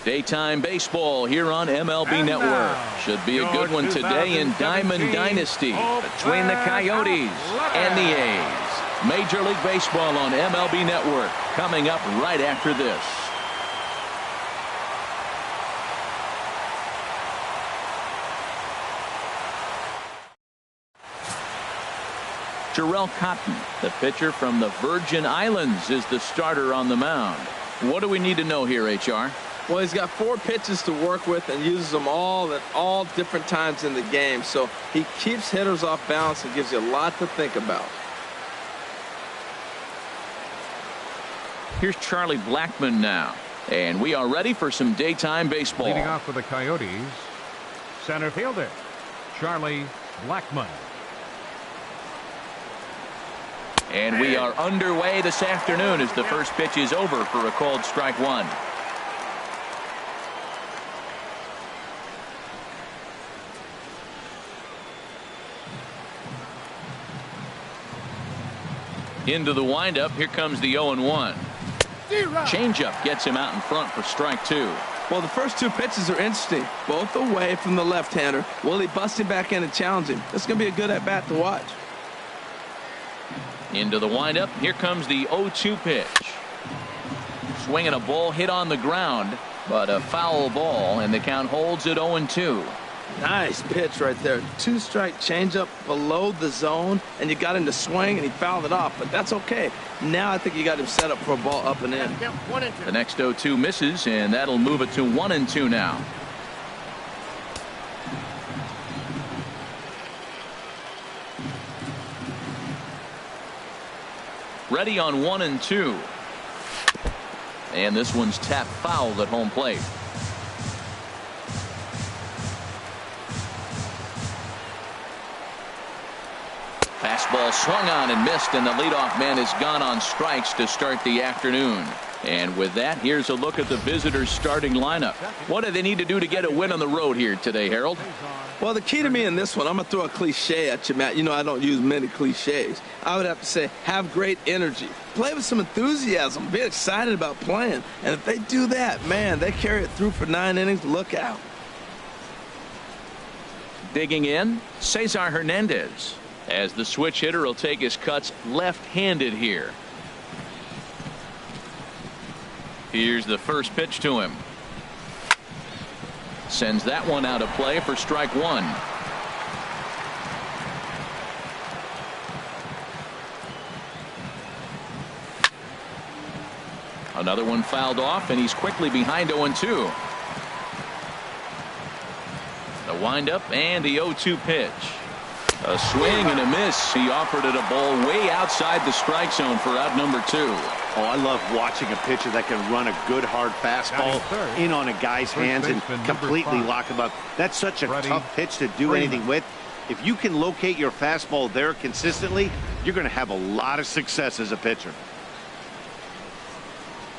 Daytime baseball here on MLB Network. Should be a good one today in Diamond Dynasty between the Coyotes and the A's. Major League Baseball on MLB Network coming up right after this. Jharel Cotton, the pitcher from the Virgin Islands, is the starter on the mound. What do we need to know here, HR? Well, he's got 4 pitches to work with and uses them all at all different times in the game. So he keeps hitters off balance and gives you a lot to think about. Here's Charlie Blackmon now. And we are ready for some daytime baseball. Leading off for the Coyotes, center fielder, Charlie Blackmon. And we are underway this afternoon as the first pitch is over for a called strike one. Into the windup. Here comes the 0-1. Changeup gets him out in front for strike 2. Well, the first 2 pitches are interesting, both away from the left-hander. Will he bust him back in and challenge him? This is going to be a good at-bat to watch. Into the windup. Here comes the 0-2 pitch. Swinging a ball hit on the ground, but a foul ball, and the count holds at 0-2. Nice pitch right there. 2-strike changeup below the zone, and you got him to swing, and he fouled it off, but that's okay. Now I think you got him set up for a ball up and in. The next 0-2 misses, and that'll move it to 1-2 now. Ready on 1-2. And this one's tapped foul at home plate. Fastball swung on and missed, and the leadoff man is gone on strikes to start the afternoon. And with that, here's a look at the visitors' starting lineup. What do they need to do to get a win on the road here today, Harold? Well, the key to me in this one, I'm going to throw a cliche at you, Matt. You know I don't use many cliches. I would have to say have great energy. Play with some enthusiasm. Be excited about playing. And if they do that, man, they carry it through for 9 innings. Look out. Digging in, Cesar Hernandez. As the switch hitter will take his cuts left-handed here. Here's the first pitch to him. Sends that one out of play for strike 1. Another one fouled off, and he's quickly behind 0-2. The windup and the 0-2 pitch. A swing and a miss. He offered it a ball way outside the strike zone for out number 2. Oh, I love watching a pitcher that can run a good hard fastball in on a guy's hands and completely lock him up. That's such a tough pitch to do anything with. If you can locate your fastball there consistently, you're going to have a lot of success as a pitcher.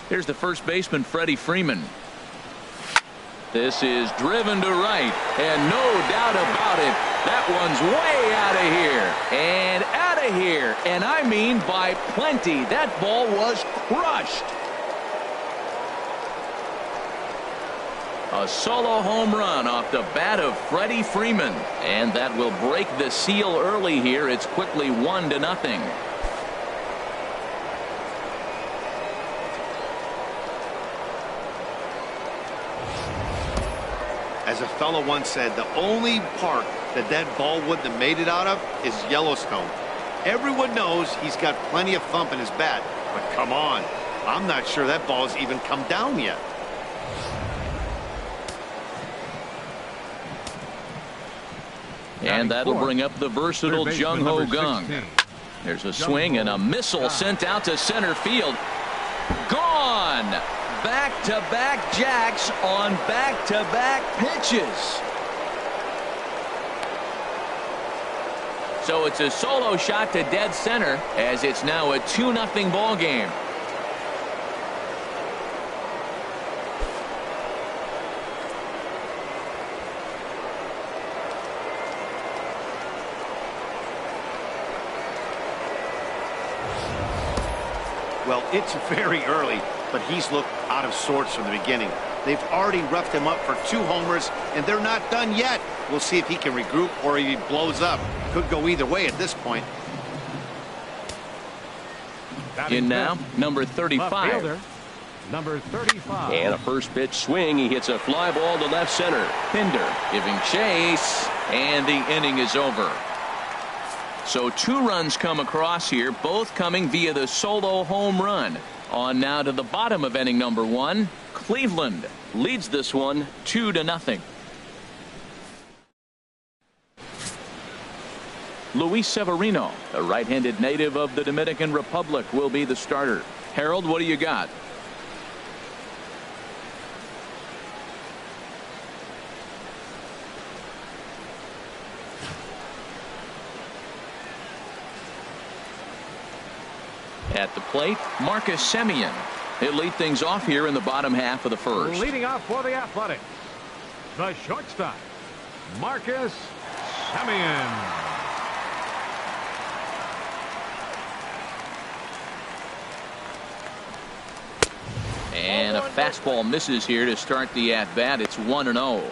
Here's the first baseman, Freddie Freeman. This is driven to right, and no doubt about it, that one's way out of here, and out of here, and I mean by plenty. That ball was crushed. A solo home run off the bat of Freddie Freeman, and that will break the seal early here. It's quickly 1-0. As a fellow once said, the only park that ball wouldn't have made it out of is Yellowstone. Everyone knows he's got plenty of thump in his bat, but come on, I'm not sure that ball's even come down yet. And that'll bring up the versatile Jung Ho Kang. There's a swing and a missile sent out to center field. Gone. Back-to-back jacks on back-to-back pitches. So it's a solo shot to dead center as it's now a 2-0 ball game. Well, it's very early, but he's looked out of sorts from the beginning. They've already roughed him up for 2 homers, and they're not done yet. We'll see if he can regroup or he blows up. Could go either way at this point. In now, number 35. Number 35. And a first pitch swing. He hits a fly ball to left center. Pinder giving chase, and the inning is over. So 2 runs come across here, both coming via the solo home run. On now to the bottom of inning number 1. Cleveland leads this one 2-0. Luis Severino, a right-handed native of the Dominican Republic, will be the starter. Harold, what do you got? At the plate, Marcus Semien. He'll lead things off here in the bottom half of the first. Leading off for the Athletics, the shortstop, Marcus Semien. And a fastball misses here to start the at-bat. It's 1-0.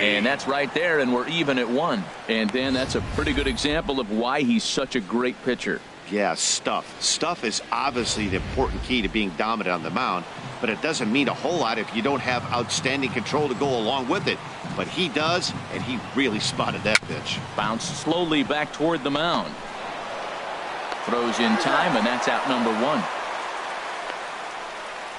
And that's right there, and we're even at 1. And Dan, that's a pretty good example of why he's such a great pitcher. Yeah, stuff is obviously the important key to being dominant on the mound, but it doesn't mean a whole lot if you don't have outstanding control to go along with it. But he does, and he really spotted that pitch. Bounced slowly back toward the mound. Throws in time, and that's out number 1.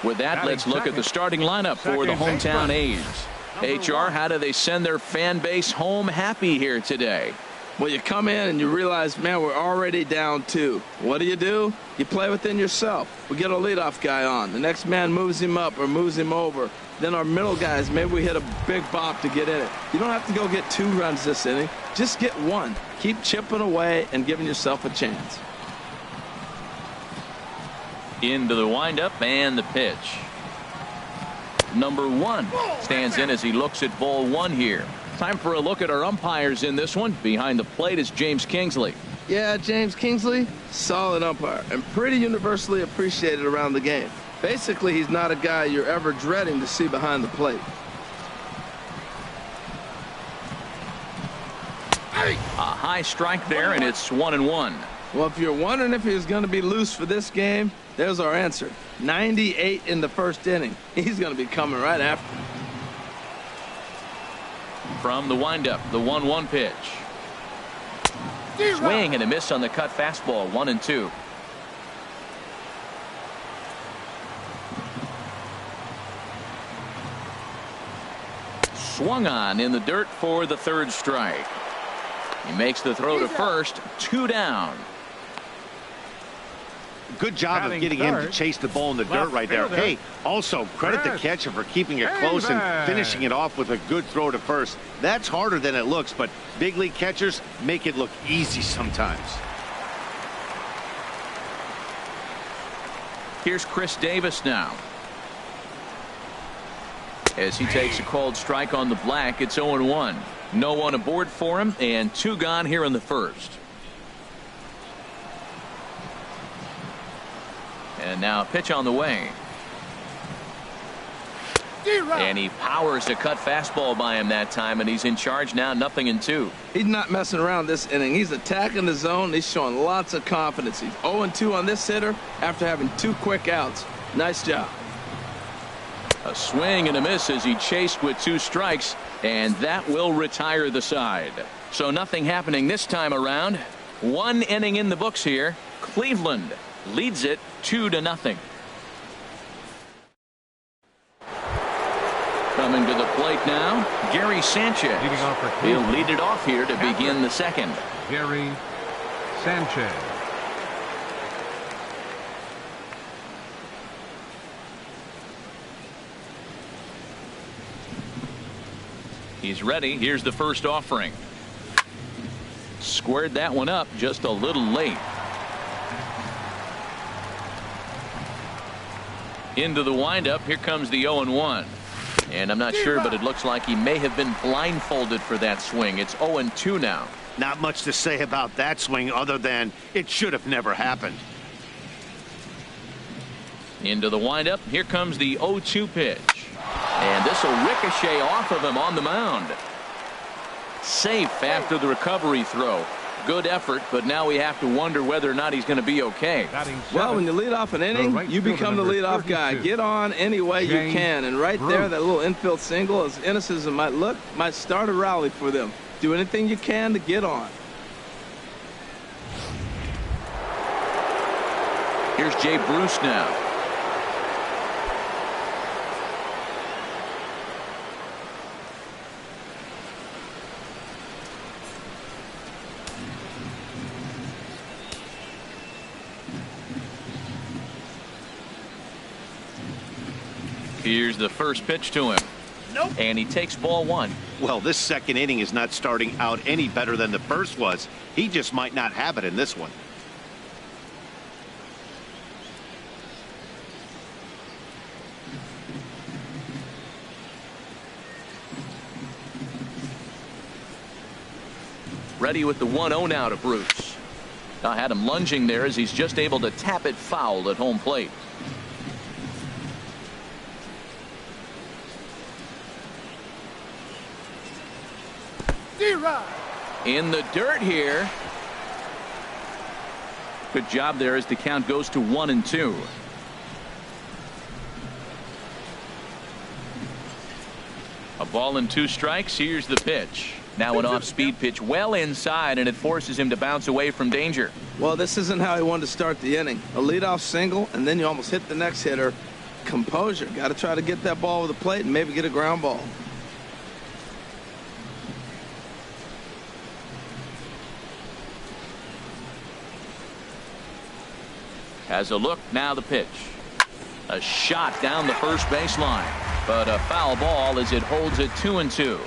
With that, let's look at the starting lineup for the hometown A's. HR, how do they send their fan base home happy here today? Well, you come in and you realize, man, we're already down 2. What do? You play within yourself. We get a leadoff guy on. The next man moves him up or moves him over. Then our middle guys, maybe we hit a big bop to get in it. You don't have to go get 2 runs this inning. Just get 1. Keep chipping away and giving yourself a chance. Into the windup and the pitch. Number 1 stands in as he looks at ball 1 here. Time for a look at our umpires in this one. Behind the plate is James Kingsley. Yeah, James Kingsley, solid umpire and pretty universally appreciated around the game. Basically, he's not a guy you're ever dreading to see behind the plate. A high strike there, and it's 1-1. Well, if you're wondering if he was going to be loose for this game, there's our answer. 98 in the first inning. He's going to be coming right after. From the windup, the 1-1 pitch. Swing and a miss on the cut fastball. 1-2. Swung on in the dirt for the 3rd strike. He makes the throw to first. 2 down. Good job of getting him to chase the ball in the dirt right there. Hey, also credit the catcher for keeping it close and finishing it off with a good throw to first. That's harder than it looks, but big league catchers make it look easy sometimes. Here's Chris Davis now. As he takes a called strike on the black, it's 0-1. No one aboard for him, and 2 gone here in the first. And now a pitch on the way. And he powers a cut fastball by him that time, and he's in charge now, 0-2. He's not messing around this inning. He's attacking the zone. He's showing lots of confidence. He's 0-2 on this hitter after having 2 quick outs. Nice job. A swing and a miss as he chased with 2 strikes, and that will retire the side. So nothing happening this time around. 1 inning in the books here. Cleveland leads it 2-0. Coming to the plate now, Gary Sanchez. He'll lead it off here to begin the second. Gary Sanchez. He's ready. Here's the first offering. Squared that one up just a little late. Into the windup. Here comes the 0-1. And I'm not sure, but it looks like he may have been blindfolded for that swing. It's 0-2 now. Not much to say about that swing other than it should have never happened. Into the windup. Here comes the 0-2 pitch. And this will ricochet off of him on the mound. Safe after the recovery throw. Good effort, but now we have to wonder whether or not he's going to be okay. Well, when you lead off an inning, you become the leadoff guy. Get on any way you can. And right there, that little infield single, as innocent as it might look, might start a rally for them. Do anything you can to get on. Here's Jay Bruce now. Here's the first pitch to him. Nope. And he takes ball one. Well, this second inning is not starting out any better than the first was. He just might not have it in this one. Ready with the 1-0 now to Bruce. I had him lunging there as he's just able to tap it foul at home plate. In the dirt here. Good job there as the count goes to 1-2. A ball and 2 strikes. Here's the pitch. Now an off-speed pitch well inside, and it forces him to bounce away from danger. Well, this isn't how he wanted to start the inning. A leadoff single, and then you almost hit the next hitter. Composure. Got to try to get that ball over the plate and maybe get a ground ball. Has a look, now the pitch. A shot down the first baseline, but a foul ball as it holds it 2-2.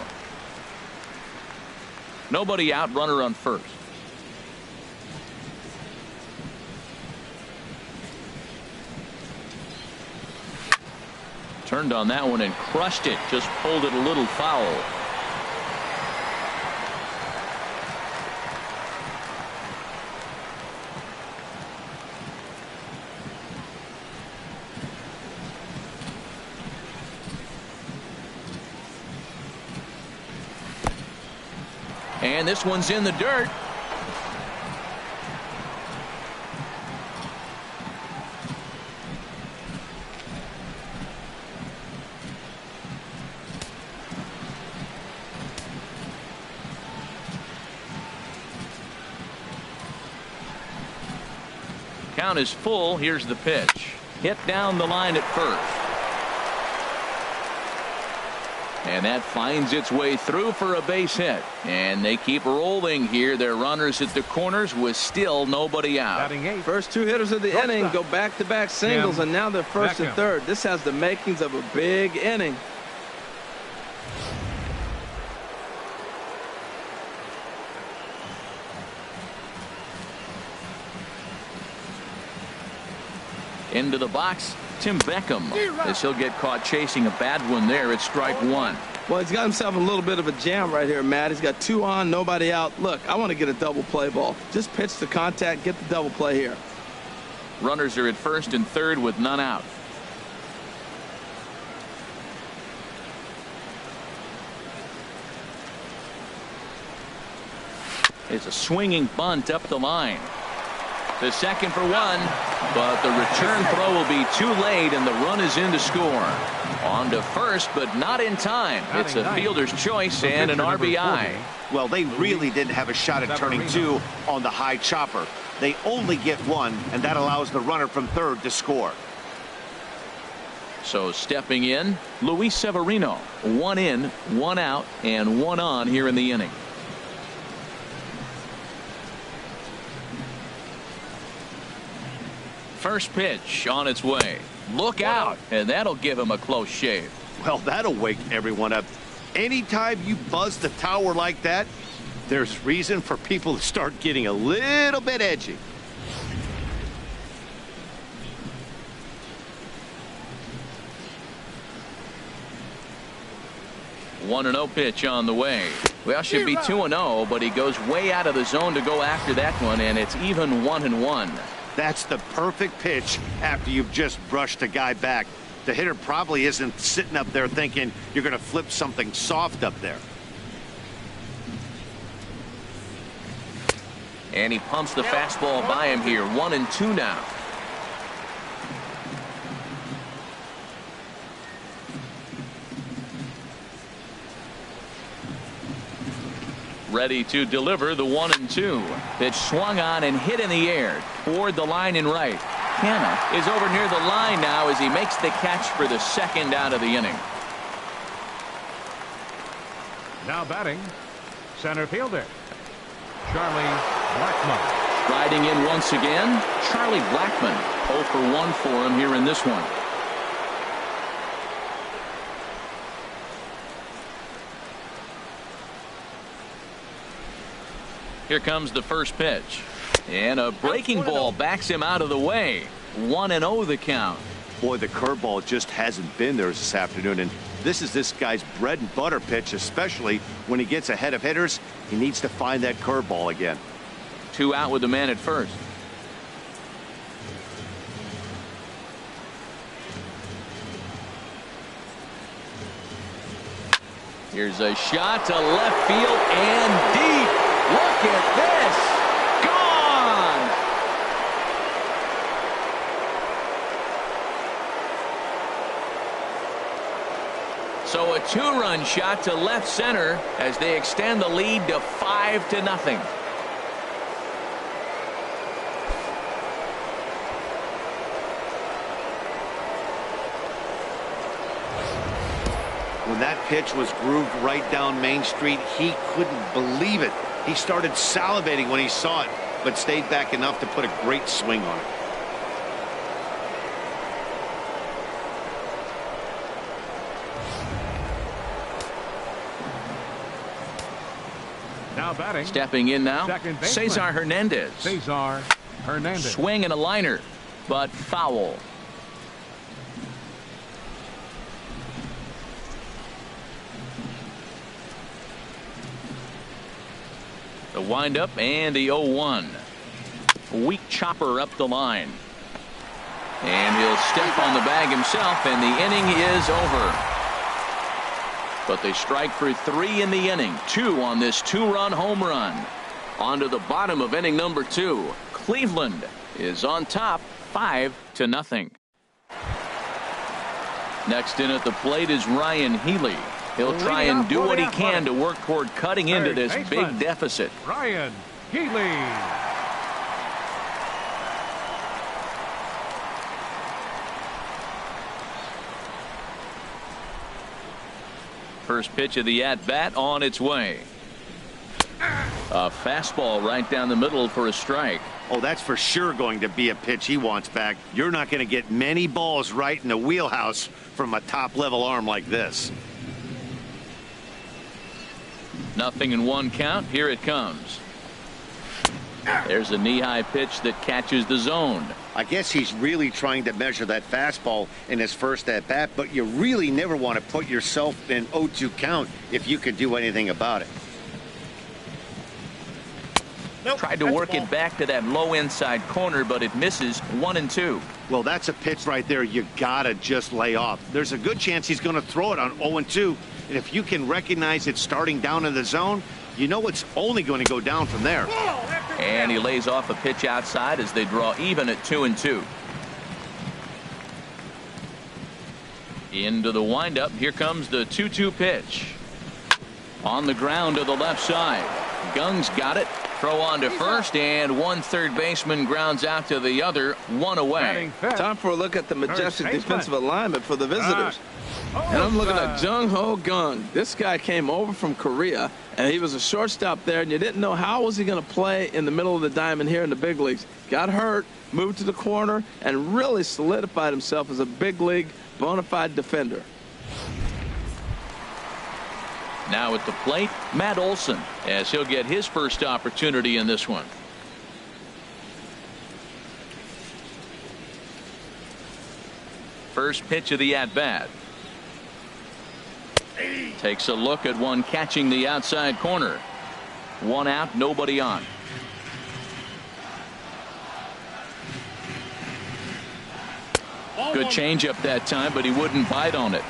Nobody out, runner on first. Turned on that one and crushed it, just pulled it a little foul. And this one's in the dirt. Count is full. Here's the pitch. Hit down the line at first. And that finds its way through for a base hit. And they keep rolling here. Their runners at the corners with still nobody out. First 2 hitters of the inning go back-to-back singles, and now they're first and third. This has the makings of a big inning. Into the box, Tim Beckham, as he'll get caught chasing a bad one there at strike 1. Well, he's got himself a little bit of a jam right here, Matt. He's got 2 on, nobody out. Look, I want to get a double play ball. Just pitch the contact, get the double play here. Runners are at first and third with none out. It's a swinging bunt up the line. To second for 1, but the return throw will be too late, and the run is in to score. On to first, but not in time. It's a fielder's choice and an RBI. Well, they really didn't have a shot at turning 2 on the high chopper. They only get 1, and that allows the runner from third to score. So stepping in, Luis Severino. 1 in, 1 out, and 1 on here in the inning. First pitch on its way. Look out, and that'll give him a close shave. Well, that'll wake everyone up. Anytime you buzz the tower like that, there's reason for people to start getting a little bit edgy. 1-0 pitch on the way. Well, should be 2-0, but he goes way out of the zone to go after that one, and it's even 1-1. That's the perfect pitch after you've just brushed a guy back. The hitter probably isn't sitting up there thinking you're going to flip something soft up there. And he pumps the fastball by him here. 1-2 now. Ready to deliver the 1-2. Pitch swung on and hit in the air toward the line and right. Canha is over near the line now as he makes the catch for the second out of the inning. Now batting, center fielder, Charlie Blackmon. Riding in once again, Charlie Blackmon. 0 for 1 for him here in this one. Here comes the first pitch. And a breaking ball backs him out of the way. 1-0 the count. Boy, the curveball just hasn't been there this afternoon, and this is this guy's bread and butter pitch, especially when he gets ahead of hitters. He needs to find that curveball again. 2 out with the man at first. Here's a shot to left field and deep. Look at this. Gone. So a 2-run shot to left center as they extend the lead to 5-0. When that pitch was grooved right down Main Street, he couldn't believe it. He started salivating when he saw it, but stayed back enough to put a great swing on it. Now batting, stepping in now, Cesar Hernandez. Cesar Hernandez. Swing and a liner, but foul. The windup and the 0-1. Weak chopper up the line. And he'll step on the bag himself, and the inning is over. But they strike for 3 in the inning. 2 on this 2-run home run. On to the bottom of inning number 2. Cleveland is on top 5-0. Next in at the plate is Ryan Healy. He'll try and do what he can to work toward cutting into this big deficit. Ryan Healy. First pitch of the at-bat on its way. A fastball right down the middle for a strike. Oh, that's for sure going to be a pitch he wants back. You're not going to get many balls right in the wheelhouse from a top-level arm like this. 0-1 count. Here it comes. There's a knee-high pitch that catches the zone. I guess he's really trying to measure that fastball in his first at-bat, but you really never want to put yourself in 0-2 count if you can do anything about it. Nope, tried to work it back to that low inside corner, but it misses. 1-2. Well, that's a pitch right there you gotta just lay off. There's a good chance he's going to throw it on 0-2, and if you can recognize it starting down in the zone, you know it's only going to go down from there. And he lays off a pitch outside as they draw even at 2-2. Into the windup. Here comes the 2-2 pitch. On the ground to the left side. Gung's got it. Throw on to first, and one third baseman grounds out to the other. 1 away. Time for a look at the majestic defensive alignment for the visitors. And I'm looking at Jung Ho Kang. This guy came over from Korea, and he was a shortstop there, and you didn't know how was he going to play in the middle of the diamond here in the big leagues. Got hurt, moved to the corner, and really solidified himself as a big league bona fide defender. Now at the plate, Matt Olson, as he'll get his first opportunity in this one. First pitch of the at-bat. Takes a look at one catching the outside corner. One out, nobody on. Good changeup that time, but he wouldn't bite on it.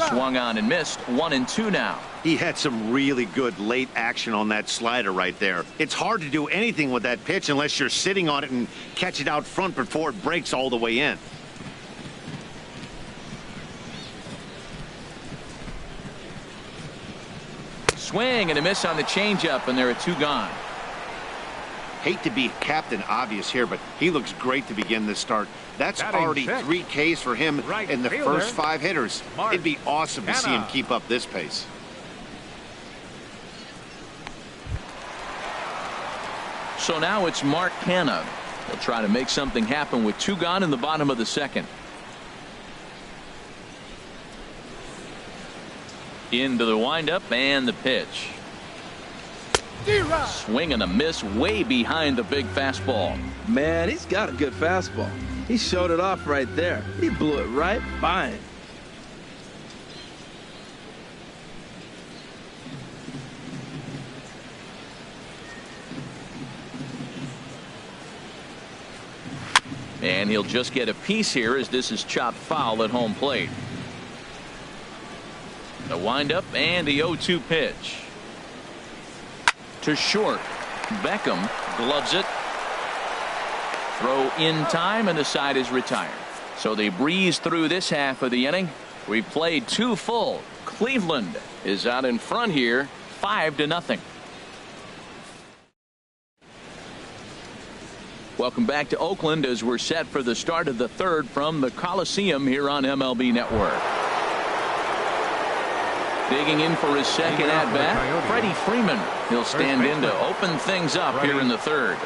Swung on and missed. 1-2 now. He had some really good late action on that slider right there. It's hard to do anything with that pitch unless you're sitting on it and catch it out front before it breaks all the way in. Swing and a miss on the changeup, and there are 2 gone. Hate to be Captain Obvious here, but he looks great to begin this start. That's already 3 Ks for him in the first 5 hitters. It'd be awesome to see him keep up this pace. So now it's Mark Canha. He'll try to make something happen with 2 gone in the bottom of the 2nd. Into the windup and the pitch. Swing and a miss way behind the big fastball. Man, he's got a good fastball. He showed it off right there. He blew it right by him. And he'll just get a piece here as this is chopped foul at home plate. The windup and the 0-2 pitch. To short. Beckham gloves it. Throw in time, and the side is retired. So they breeze through this half of the inning. We've played 2 full. Cleveland is out in front here, 5-0. Welcome back to Oakland as we're set for the start of the 3rd from the Coliseum here on MLB Network. Digging in for his 2nd at-bat, Freddie Freeman. He'll stand in to open things up here in the 3rd.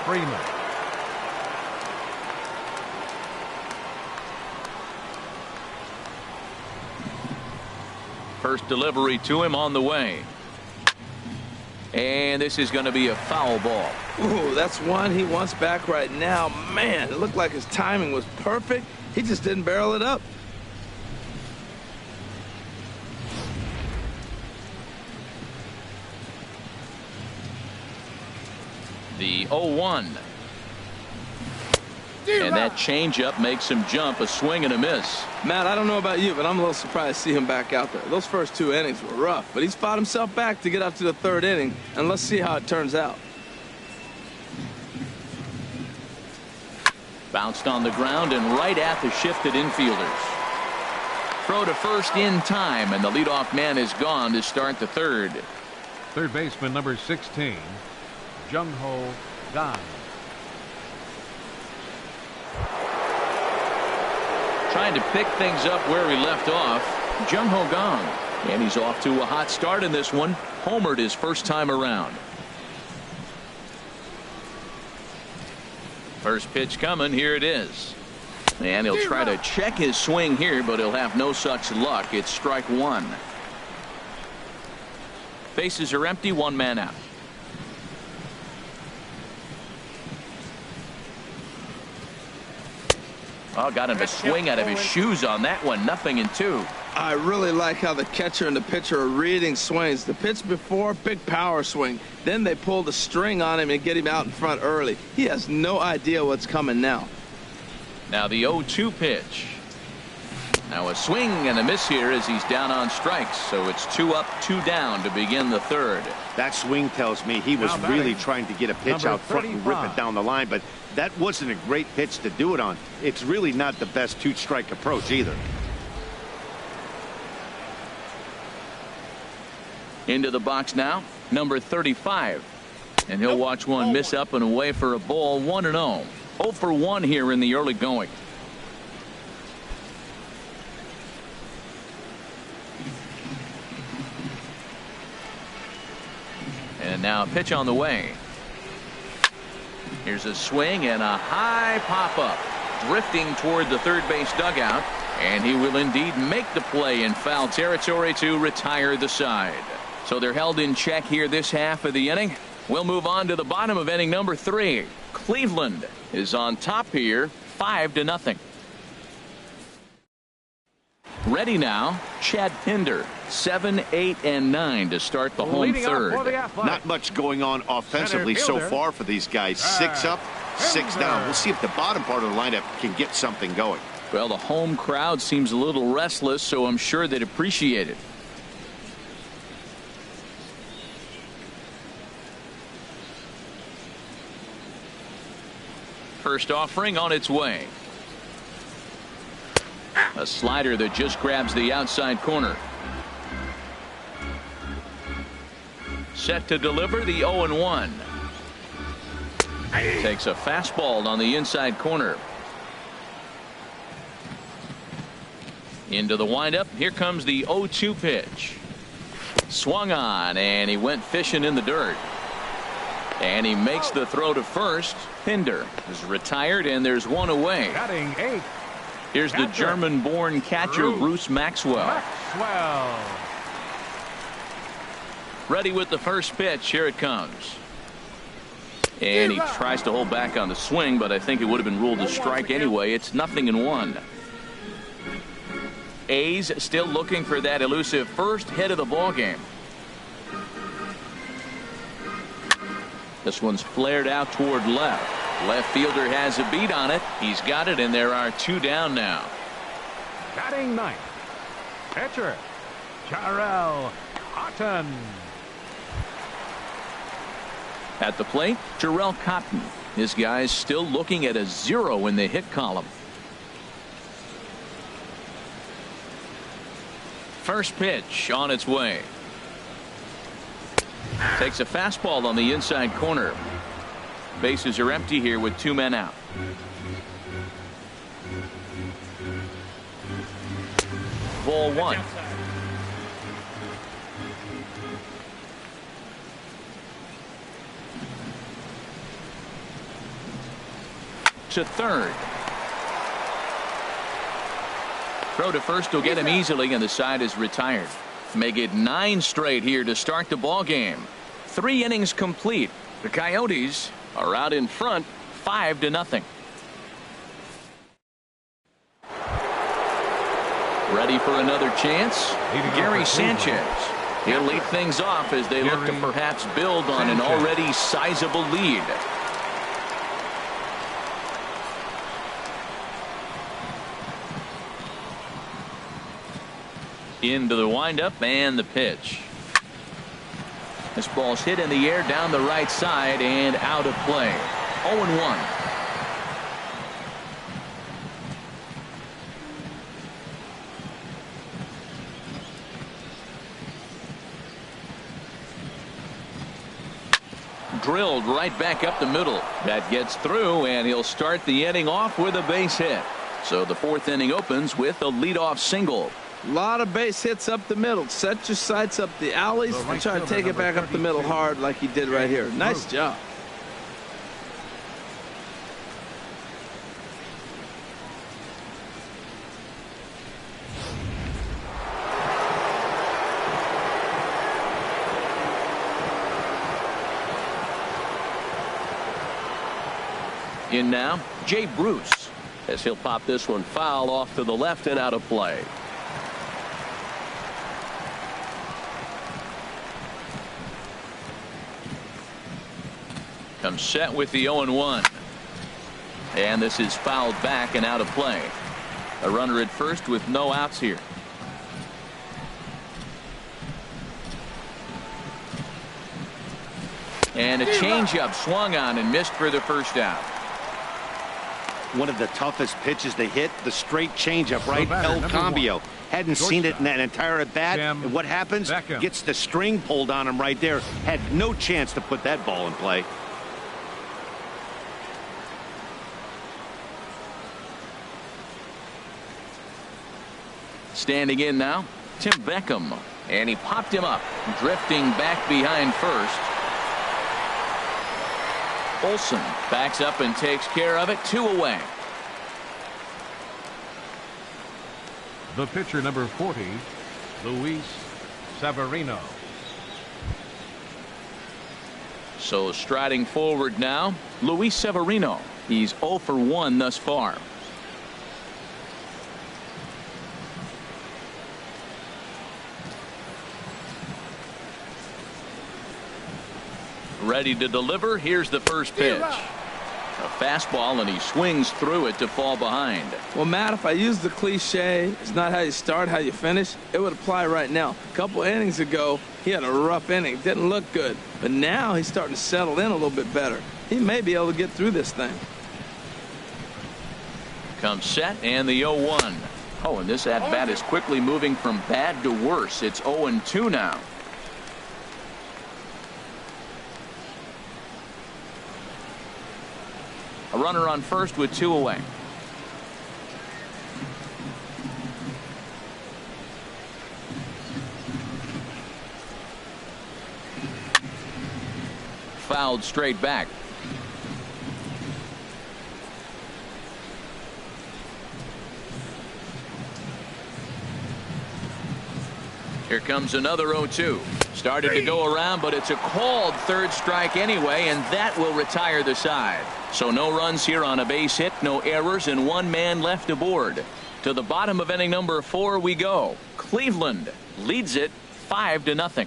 First delivery to him on the way. And this is going to be a foul ball. Ooh, that's one he wants back right now. Man, it looked like his timing was perfect. He just didn't barrel it up. The 0-1. And that changeup makes him jump. A swing and a miss. Matt, I don't know about you, but I'm a little surprised to see him back out there. Those first 2 innings were rough, but he's fought himself back to get up to the 3rd inning, and let's see how it turns out. Bounced on the ground and right at the shifted infielders. Throw to first in time, and the leadoff man is gone to start the 3rd. Third baseman number 16, Jung-Ho Kang. Trying to pick things up where he left off. Jung-Ho Kang. And he's off to a hot start in this one. Homered his first time around. First pitch coming. Here it is. And he'll try to check his swing here, but he'll have no such luck. It's strike 1. Bases are empty. 1 man out. Oh, got him a swing out of his shoes on that one. 0-2. I really like how the catcher and the pitcher are reading swings. The pitch before, big power swing. Then they pull the string on him and get him out in front early. He has no idea what's coming now. Now the 0-2 pitch. Now a swing and a miss here as he's down on strikes. So it's 2 up, 2 down to begin the 3rd. That swing tells me he was really trying to get a pitch out front and rip it down the line, but that wasn't a great pitch to do it on. It's really not the best 2-strike approach either. Into the box now, number 35. And he'll watch one miss up and away for a ball. 1-0. 0 for 1 here in the early going. And now a pitch on the way. Here's a swing and a high pop-up. Drifting toward the third base dugout. And he will indeed make the play in foul territory to retire the side. So they're held in check here this half of the inning. We'll move on to the bottom of inning number 3. Cleveland is on top here, 5-0. Ready now, Chad Pinder, 7, 8, and 9 to start the home third. Not much going on offensively so far for these guys. 6 up, 6 down. We'll see if the bottom part of the lineup can get something going. Well, the home crowd seems a little restless, so I'm sure they'd appreciate it. First offering on its way. A slider that just grabs the outside corner. Set to deliver the 0-1. Takes a fastball on the inside corner. Into the windup. Here comes the 0-2 pitch. Swung on, and he went fishing in the dirt. And he makes the throw to first. Pinder is retired, and there's one away. Batting 8. Here's the German-born catcher, Bruce Maxwell. Ready with the first pitch. Here it comes. And he tries to hold back on the swing, but I think it would have been ruled a strike anyway. It's 0-1. A's still looking for that elusive first hit of the ball game. This one's flared out toward left. Left fielder has a beat on it. He's got it, and there are 2 down now. Batting 9th. Pitcher, Jarrell Cotton. At the plate, Jarrell Cotton. His guy's still looking at a 0 in the hit column. First pitch on its way. Takes a fastball on the inside corner. Bases are empty here with 2 men out. Ball 1. To third. Throw to first will get him easily, and the side is retired. Make it 9 straight here to start the ball game. 3 innings complete. The Coyotes are out in front, 5-0. Ready for another chance? Gary Sanchez. He'll lead things off as they look to perhaps build on an already sizable lead. Into the windup and the pitch. This ball's hit in the air down the right side and out of play. 0-1. Drilled right back up the middle. That gets through, and he'll start the inning off with a base hit. So the 4th inning opens with a leadoff single. A lot of base hits up the middle. Set your sights up the alleys and try to take it back up the middle hard like he did right here. Nice job. In now, Jay Bruce, as he'll pop this one foul off to the left and out of play. Comes set with the 0-1. And this is fouled back and out of play. A runner at first with no outs here. And a changeup swung on and missed for the first out. One of the toughest pitches they hit, the straight changeup, right? El Cambio. Hadn't seen it in that entire at bat. And what happens? Gets the string pulled on him right there. Had no chance to put that ball in play. Standing in now, Tim Beckham. And he popped him up, drifting back behind first. Olsen backs up and takes care of it. 2 away. The pitcher, number 40, Luis Severino. So striding forward now, Luis Severino. He's 0 for 1 thus far. Ready to deliver. Here's the first pitch. A fastball, and he swings through it to fall behind. Well, Matt, if I use the cliche, it's not how you start, how you finish, it would apply right now. A couple innings ago, he had a rough inning. Didn't look good. But now he's starting to settle in a little bit better. He may be able to get through this thing. Comes set, and the 0-1. Oh, and this at-bat is quickly moving from bad to worse. It's 0-2 now. A runner on first with 2 away. Fouled straight back. Here comes another 0-2. Started to go around, but it's a called third strike anyway, and that will retire the side. So no runs here on a base hit, no errors, and 1 man left aboard. To the bottom of inning number 4 we go. Cleveland leads it 5-0.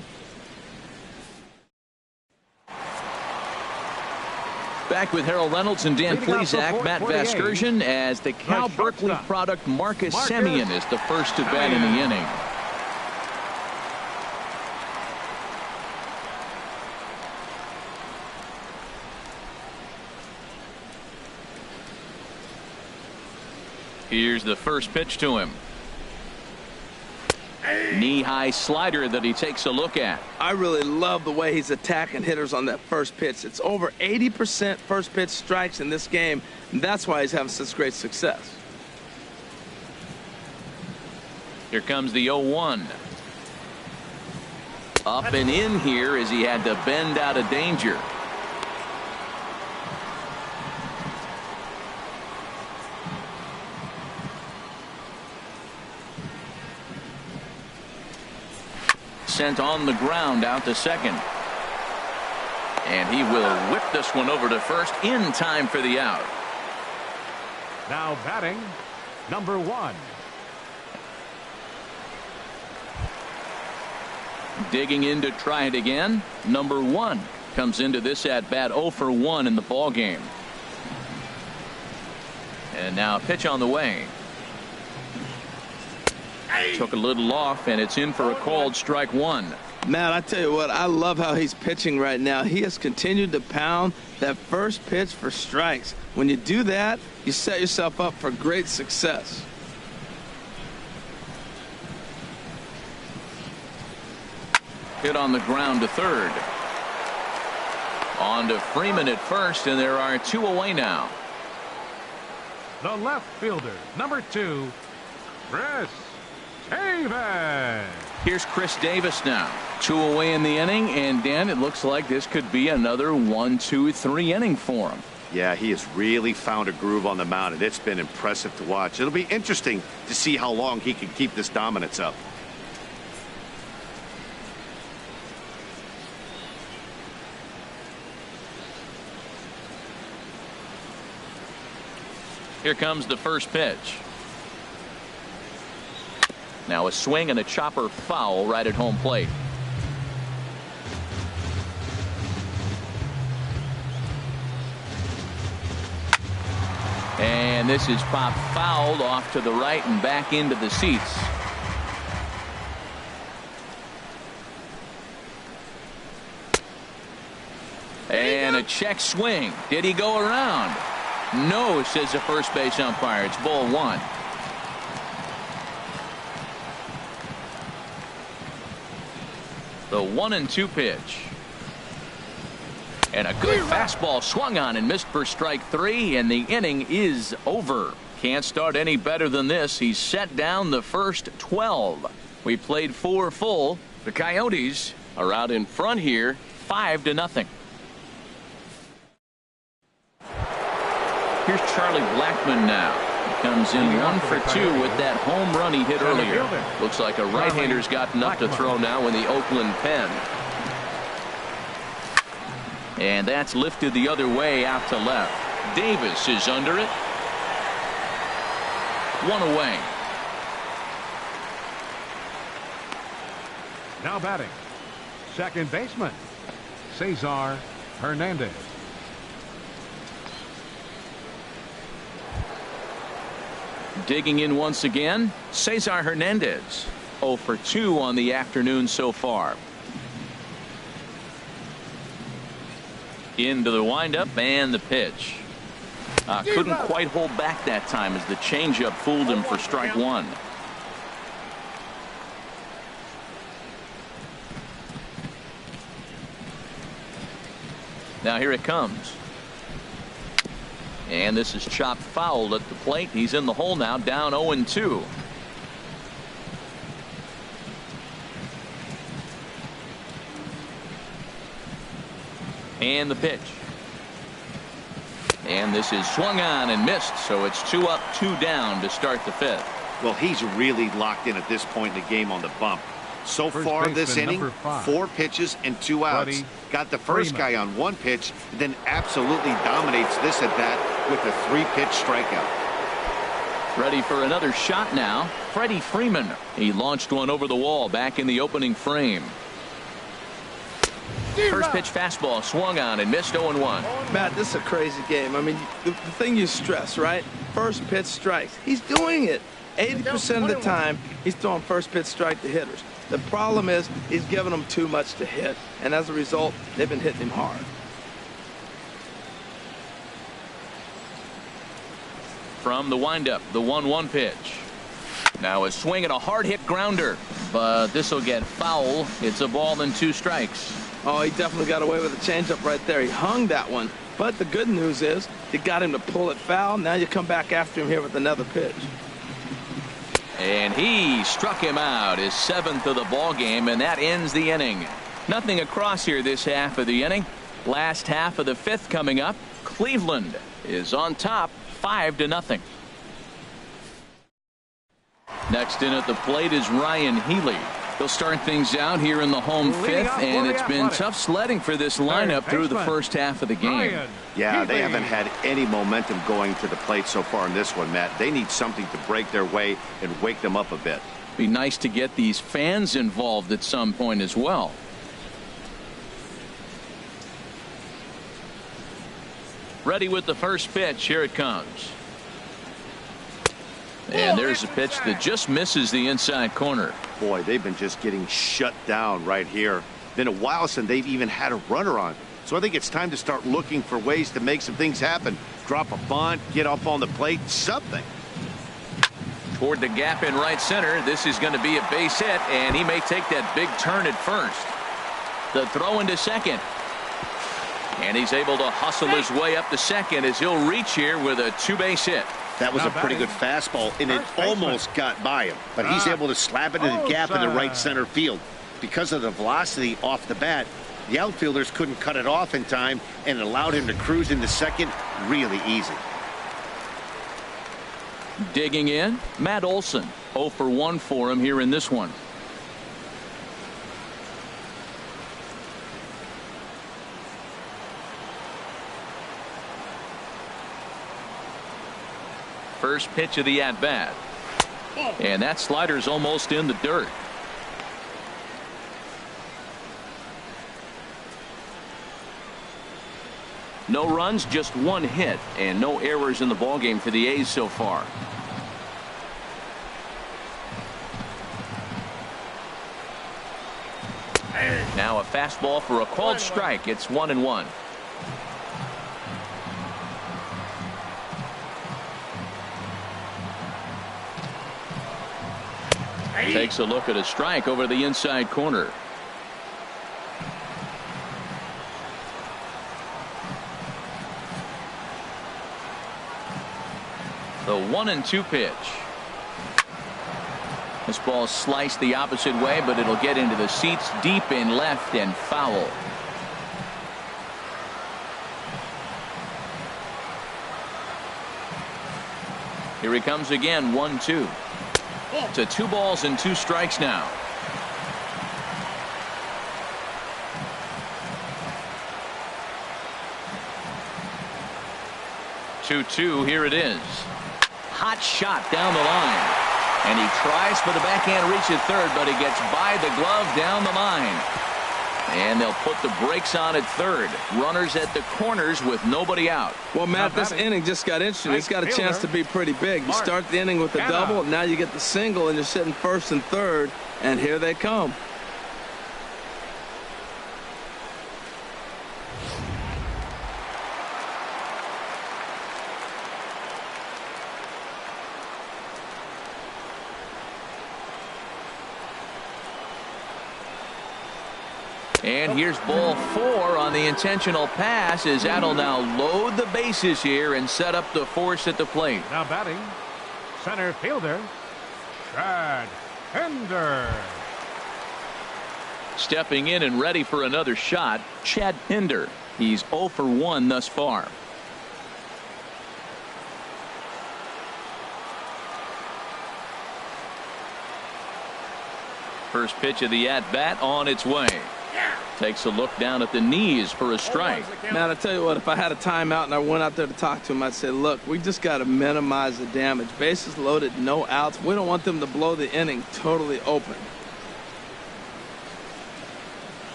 Back with Harold Reynolds and Dan Plesac, Matt Vasgersian, as the Cal Berkeley product Marcus Semien is the first to bat in the inning. Here's the first pitch to him. Knee-high slider that he takes a look at. I really love the way he's attacking hitters on that first pitch. It's over 80% first pitch strikes in this game, and that's why he's having such great success. Here comes the 0-1. Up and in here as he had to bend out of danger. Sent on the ground out to second. And he will whip this one over to first in time for the out. Now batting, number 1. Digging in to try it again. Number 1 comes into this at bat 0 for 1 in the ball game. And now a pitch on the way. Took a little off, and it's in for a called strike 1. Matt, I tell you what, I love how he's pitching right now. He has continued to pound that first pitch for strikes. When you do that, you set yourself up for great success. Hit on the ground to third. On to Freeman at first, and there are 2 away now. The left fielder, number 2, Chris Davis. Here's Chris Davis now. 2 away in the inning, and Dan, it looks like this could be another 1-2-3 inning for him. Yeah, he has really found a groove on the mound, and it's been impressive to watch. It'll be interesting to see how long he can keep this dominance up. Here comes the first pitch. Now a swing and a chopper foul right at home plate. And this is popped fouled off to the right and back into the seats. And a check swing. Did he go around? No, says the first base umpire. It's ball 1. The 1-2 pitch. And a good fastball swung on and missed for strike 3, and the inning is over. Can't start any better than this. He's set down the first 12. We played 4 full. The Coyotes are out in front here 5-0. Here's Charlie Blackmon now. He comes in 1 for 2 with that home run he hit earlier. Looks like a right-hander's got enough to throw now in the Oakland pen. And that's lifted the other way out to left. Davis is under it. One away. Now batting, second baseman, Cesar Hernandez. Digging in once again, Cesar Hernandez. 0 for 2 on the afternoon so far. Into the windup and the pitch. Couldn't quite hold back that time as the changeup fooled him for strike one. Now here it comes. And this is chopped foul at the plate. He's in the hole now, down 0-2. And the pitch. And this is swung on and missed, so it's 2 up, 2 down to start the fifth. Well, he's really locked in at this point in the game on the bump. So far this inning, 4 pitches and 2 outs. Got the first guy on 1 pitch, then absolutely dominates this at bat with a 3-pitch strikeout. Ready for another shot now. Freddie Freeman. He launched one over the wall back in the opening frame. First pitch fastball swung on and missed 0-1. Matt, this is a crazy game. I mean, the thing you stress, right? First pitch strikes. He's doing it. 80% of the time, he's throwing first pitch strike to hitters. The problem is he's giving them too much to hit, and as a result, they've been hitting him hard. From the windup, the 1-1 pitch. Now a swing and a hard hit grounder, but this will get foul. It's a ball and 2 strikes. Oh, he definitely got away with a changeup right there. He hung that one, but the good news is you got him to pull it foul. Now you come back after him here with another pitch. And he struck him out, his 7th of the ball game, and that ends the inning. Nothing across here this half of the inning. Last half of the 5th coming up. Cleveland is on top 5-0. Next in at the plate is Ryan Healy. He'll start things out here in the home 5th, and it's been tough sledding for this lineup through the first half of the game. Yeah, they haven't had any momentum going to the plate so far in this one, Matt. They need something to break their way and wake them up a bit. Be nice to get these fans involved at some point as well. Ready with the first pitch. Here it comes. And there's a pitch that just misses the inside corner. Boy, they've been just getting shut down right here. Been a while since they've even had a runner on. So I think it's time to start looking for ways to make some things happen. Drop a bunt, get up on the plate, something. Toward the gap in right center. This is going to be a base hit, and he may take that big turn at first. The throw into second. And he's able to hustle his way up to second as he'll reach here with a 2-base hit. That was a pretty good fastball, and it almost got by him. But he's able to slap it in the gap in the right center field. Because of the velocity off the bat, the outfielders couldn't cut it off in time, and it allowed him to cruise into second really easy. Digging in, Matt Olson. 0 for 1 for him here in this one. First pitch of the at-bat. And that slider's almost in the dirt. No runs, just 1 hit, and no errors in the ballgame for the A's so far. Now a fastball for a called strike. It's 1-1. Takes a look at a strike over the inside corner. The 1-2 pitch. This ball sliced the opposite way, but it'll get into the seats deep in left and foul. Here he comes again, 1-2. To 2 balls and 2 strikes now. 2-2. Here it is. Hot shot down the line. And he tries for the backhand reach at third, but he gets by the glove down the line. And they'll put the brakes on at third. Runners at the corners with nobody out. Well, Matt, this inning just got interesting. It's got a chance to be pretty big. You start the inning with a double, now you get the single, and you're sitting first and third, and here they come. And here's ball 4 on the intentional pass as that'll now load the bases here and set up the force at the plate. Now batting, center fielder, Chad Pinder. Stepping in and ready for another shot, Chad Pinder. He's 0 for 1 thus far. First pitch of the at-bat on its way. Takes a look down at the knees for a strike. Man, I tell you what, if I had a timeout and I went out there to talk to him, I'd say, look, we just got to minimize the damage. Bases loaded, no outs. We don't want them to blow the inning totally open.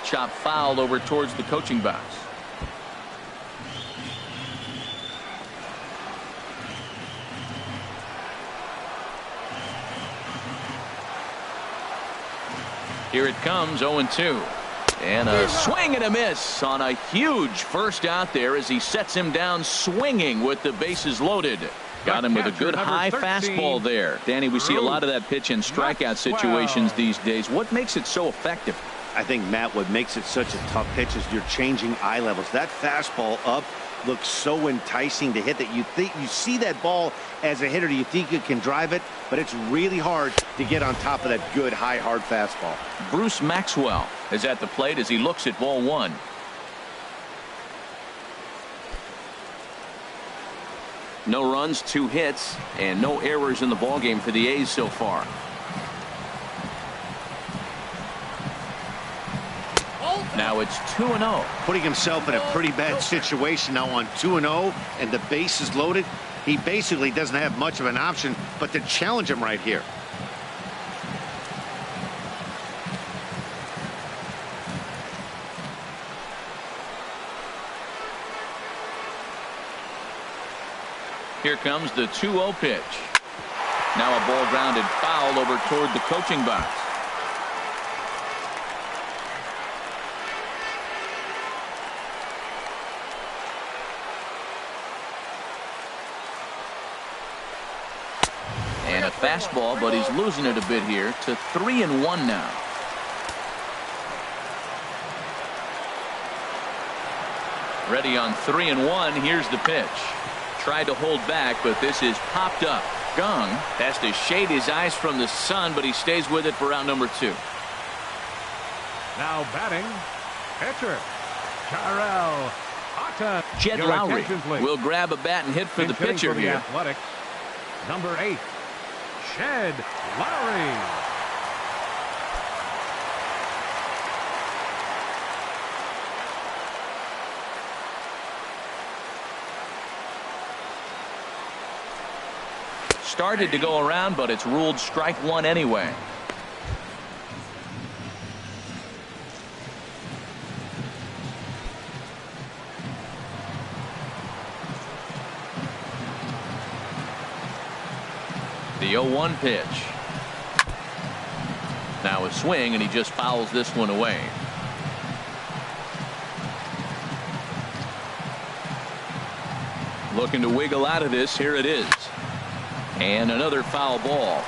Chop foul over towards the coaching box. Here it comes, 0-2. And a swing and a miss on a huge first out there as he sets him down swinging with the bases loaded. Got him with a good high fastball there. Danny, we see a lot of that pitch in strikeout situations these days. What makes it so effective? I think, Matt, what makes it such a tough pitch is you're changing eye levels. That fastball up looks so enticing to hit that you think you see that ball as a hitter, you think you can drive it, but it's really hard to get on top of that good high hard fastball. Bruce Maxwell is at the plate as he looks at ball 1. No runs, 2 hits, and no errors in the ballgame for the A's so far. Now it's 2-0. Putting himself in a pretty bad situation now on 2-0 and the base is loaded. He basically doesn't have much of an option but to challenge him right here. Here comes the 2-0 pitch. Now a ball grounded foul over toward the coaching box. And a fastball, but he's losing it a bit here to 3-1 now. Ready on 3-1. Here's the pitch. Tried to hold back, but this is popped up. Gong has to shade his eyes from the sun, but he stays with it for round number 2. Now batting, pitcher, Tyrell Houghton. Jed Lowry will grab a bat and hit for the pitcher here. Athletics, number 8, Jed Lowry. Started to go around, but it's ruled strike 1 anyway. The 0-1 pitch. Now a swing, and he just fouls this one away. Looking to wiggle out of this. Here it is. And another foul ball.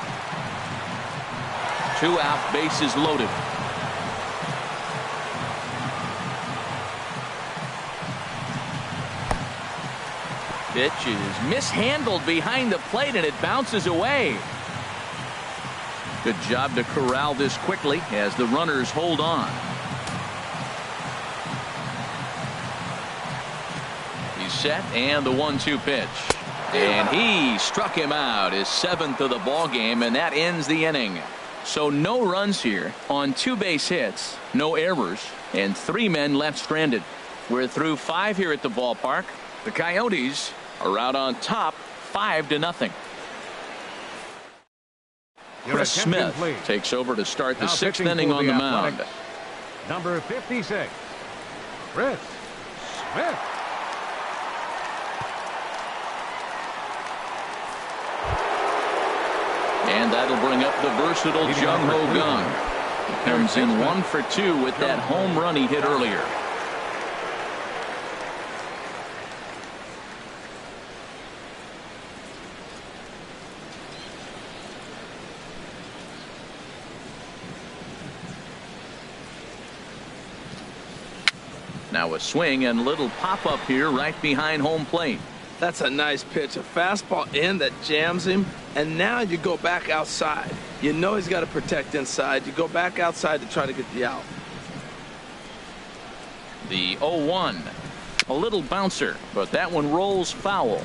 2 out, bases loaded. Pitch is mishandled behind the plate, and it bounces away. Good job to corral this quickly as the runners hold on. He's set, and the 1-2 pitch. And he struck him out, his 7th of the ball game, and that ends the inning. So no runs here on 2 base hits, no errors, and 3 men left stranded. We're through 5 here at the ballpark. The Coyotes are out on top 5-0. Chris Smith takes over to start the 6th inning on the mound. Number 56, Chris Smith. And that'll bring up the versatile Jung Ho Kang. He comes in 1 for 2 with that home run he hit earlier. Now a swing and little pop-up here right behind home plate. That's a nice pitch. A fastball in that jams him. And now you go back outside. You know he's got to protect inside. You go back outside to try to get the out. The 0-1. A little bouncer, but that one rolls foul.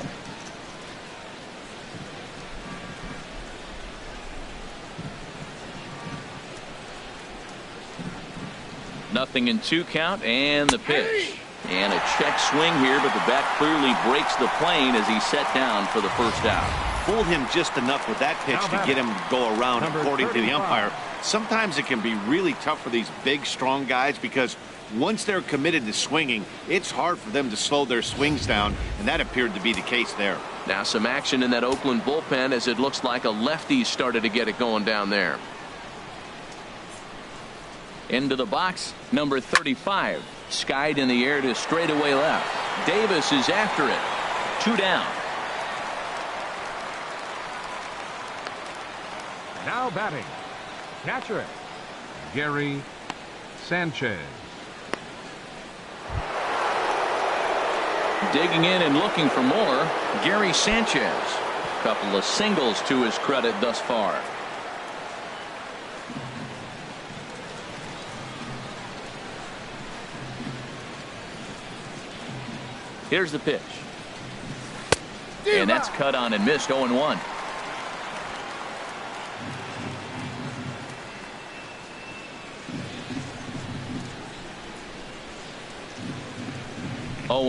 Nothing in 2 count, and the pitch. And a check swing here, but the bat clearly breaks the plane as he's set down for the first out. Fooled him just enough with that pitch to get him to go around, according to the umpire. Sometimes it can be really tough for these big, strong guys because once they're committed to swinging, it's hard for them to slow their swings down, and that appeared to be the case there. Now some action in that Oakland bullpen as it looks like a lefty started to get it going down there. Into the box, number 35. Skied in the air to straightaway left. Davis is after it. 2 down. Now batting, catcher, Gary Sanchez. Digging in and looking for more, Gary Sanchez. A couple of singles to his credit thus far. Here's the pitch. And that's cut on and missed. 0-1.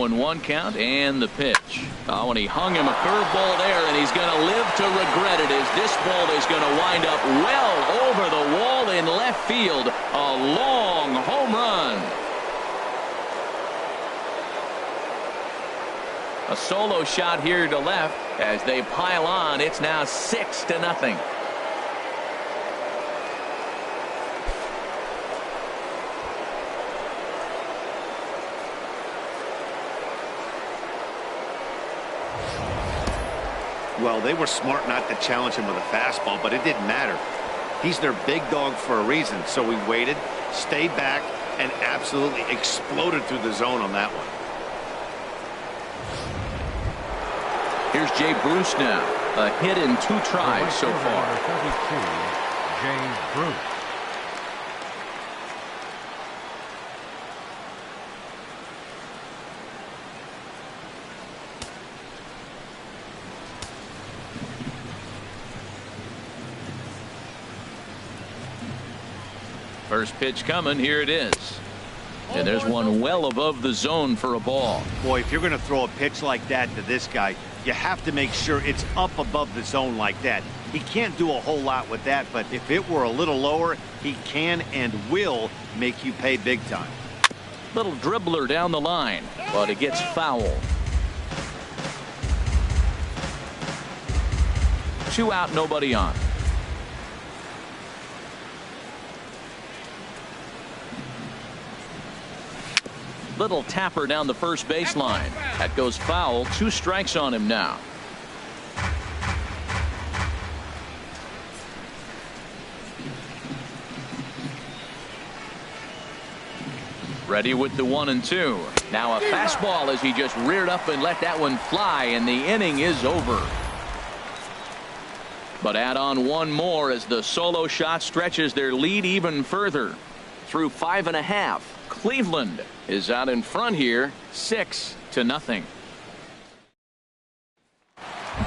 One count and the pitch. Oh, and he hung him a curveball there, and he's going to live to regret it as this ball is going to wind up well over the wall in left field. A long home run. A solo shot here to left as they pile on. It's now 6-0. Well, they were smart not to challenge him with a fastball, but it didn't matter. He's their big dog for a reason, so he waited, stayed back, and absolutely exploded through the zone on that one. Here's Jay Bruce now. A hit in 2 tries so far. 32, Jay Bruce. First pitch coming. Here it is. And there's one well above the zone for a ball. Boy, if you're going to throw a pitch like that to this guy, you have to make sure it's up above the zone like that. He can't do a whole lot with that, but if it were a little lower, he can and will make you pay big time. Little dribbler down the line, but it gets foul. 2 out, nobody on. Little tapper down the first baseline. That goes foul. 2 strikes on him now. Ready with the 1-2. Now a fastball as he just reared up and let that one fly, and the inning is over. But add on one more as the solo shot stretches their lead even further. Through 5.5. Cleveland is out in front here, 6-0.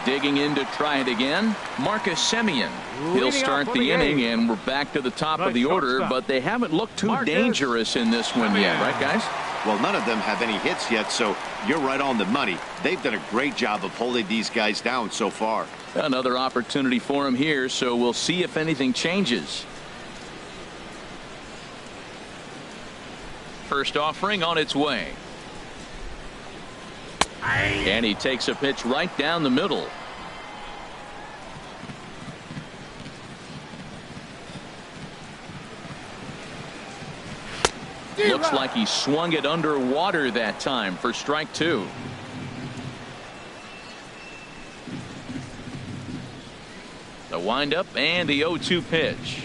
Digging in to try it again, Marcus Semien. He'll start the inning, and we're back to the top of the order, but they haven't looked too dangerous in this one yet, right, guys? Well, none of them have any hits yet, so you're right on the money. They've done a great job of holding these guys down so far. Another opportunity for him here, so we'll see if anything changes. First offering on its way. And he takes a pitch right down the middle. Looks like he swung it underwater that time for strike two. The windup and the 0-2 pitch.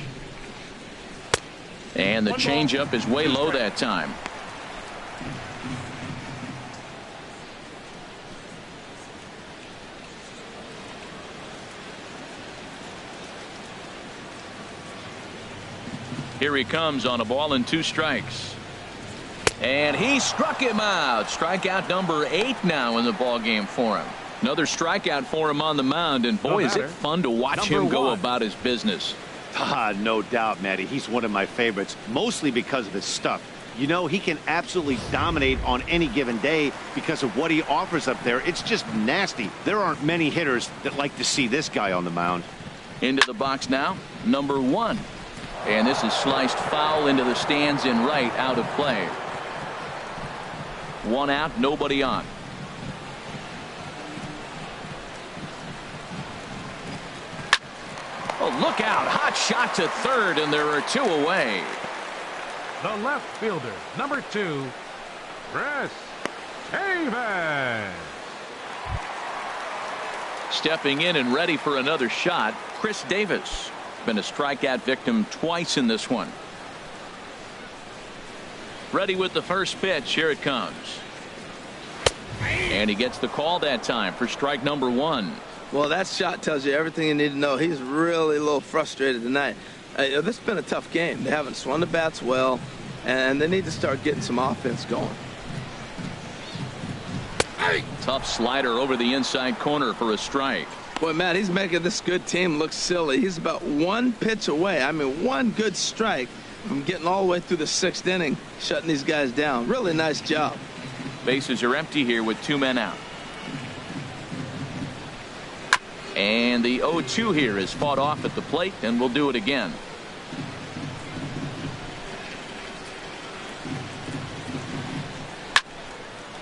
And the changeup is way low that time. Here he comes on a ball and 2 strikes. And he struck him out. Strikeout number 8 now in the ball game for him. Another strikeout for him on the mound, and boy, is it fun to watch him go about his business. No doubt, Matty. He's one of my favorites, mostly because of his stuff. You know, he can absolutely dominate on any given day because of what he offers up there. It's just nasty. There aren't many hitters that like to see this guy on the mound. Into the box now, number 1. And this is sliced foul into the stands in right, out of play. 1 out, nobody on. Oh, look out. Hot shot to third, and there are 2 away. The left fielder, number 2, Chris Davis. Stepping in and ready for another shot, Chris Davis. Been a strikeout victim twice in this one. Ready with the first pitch. Here it comes. And he gets the call that time for strike number 1. Well, that shot tells you everything you need to know. He's really a little frustrated tonight. This has been a tough game. They haven't swung the bats well, and they need to start getting some offense going. Tough slider over the inside corner for a strike. Boy, Matt, he's making this good team look silly. He's about 1 pitch away. I mean, 1 good strike from getting all the way through the 6th inning, shutting these guys down. Really nice job. Bases are empty here with 2 men out. And the 0-2 here is fought off at the plate, and we'll do it again.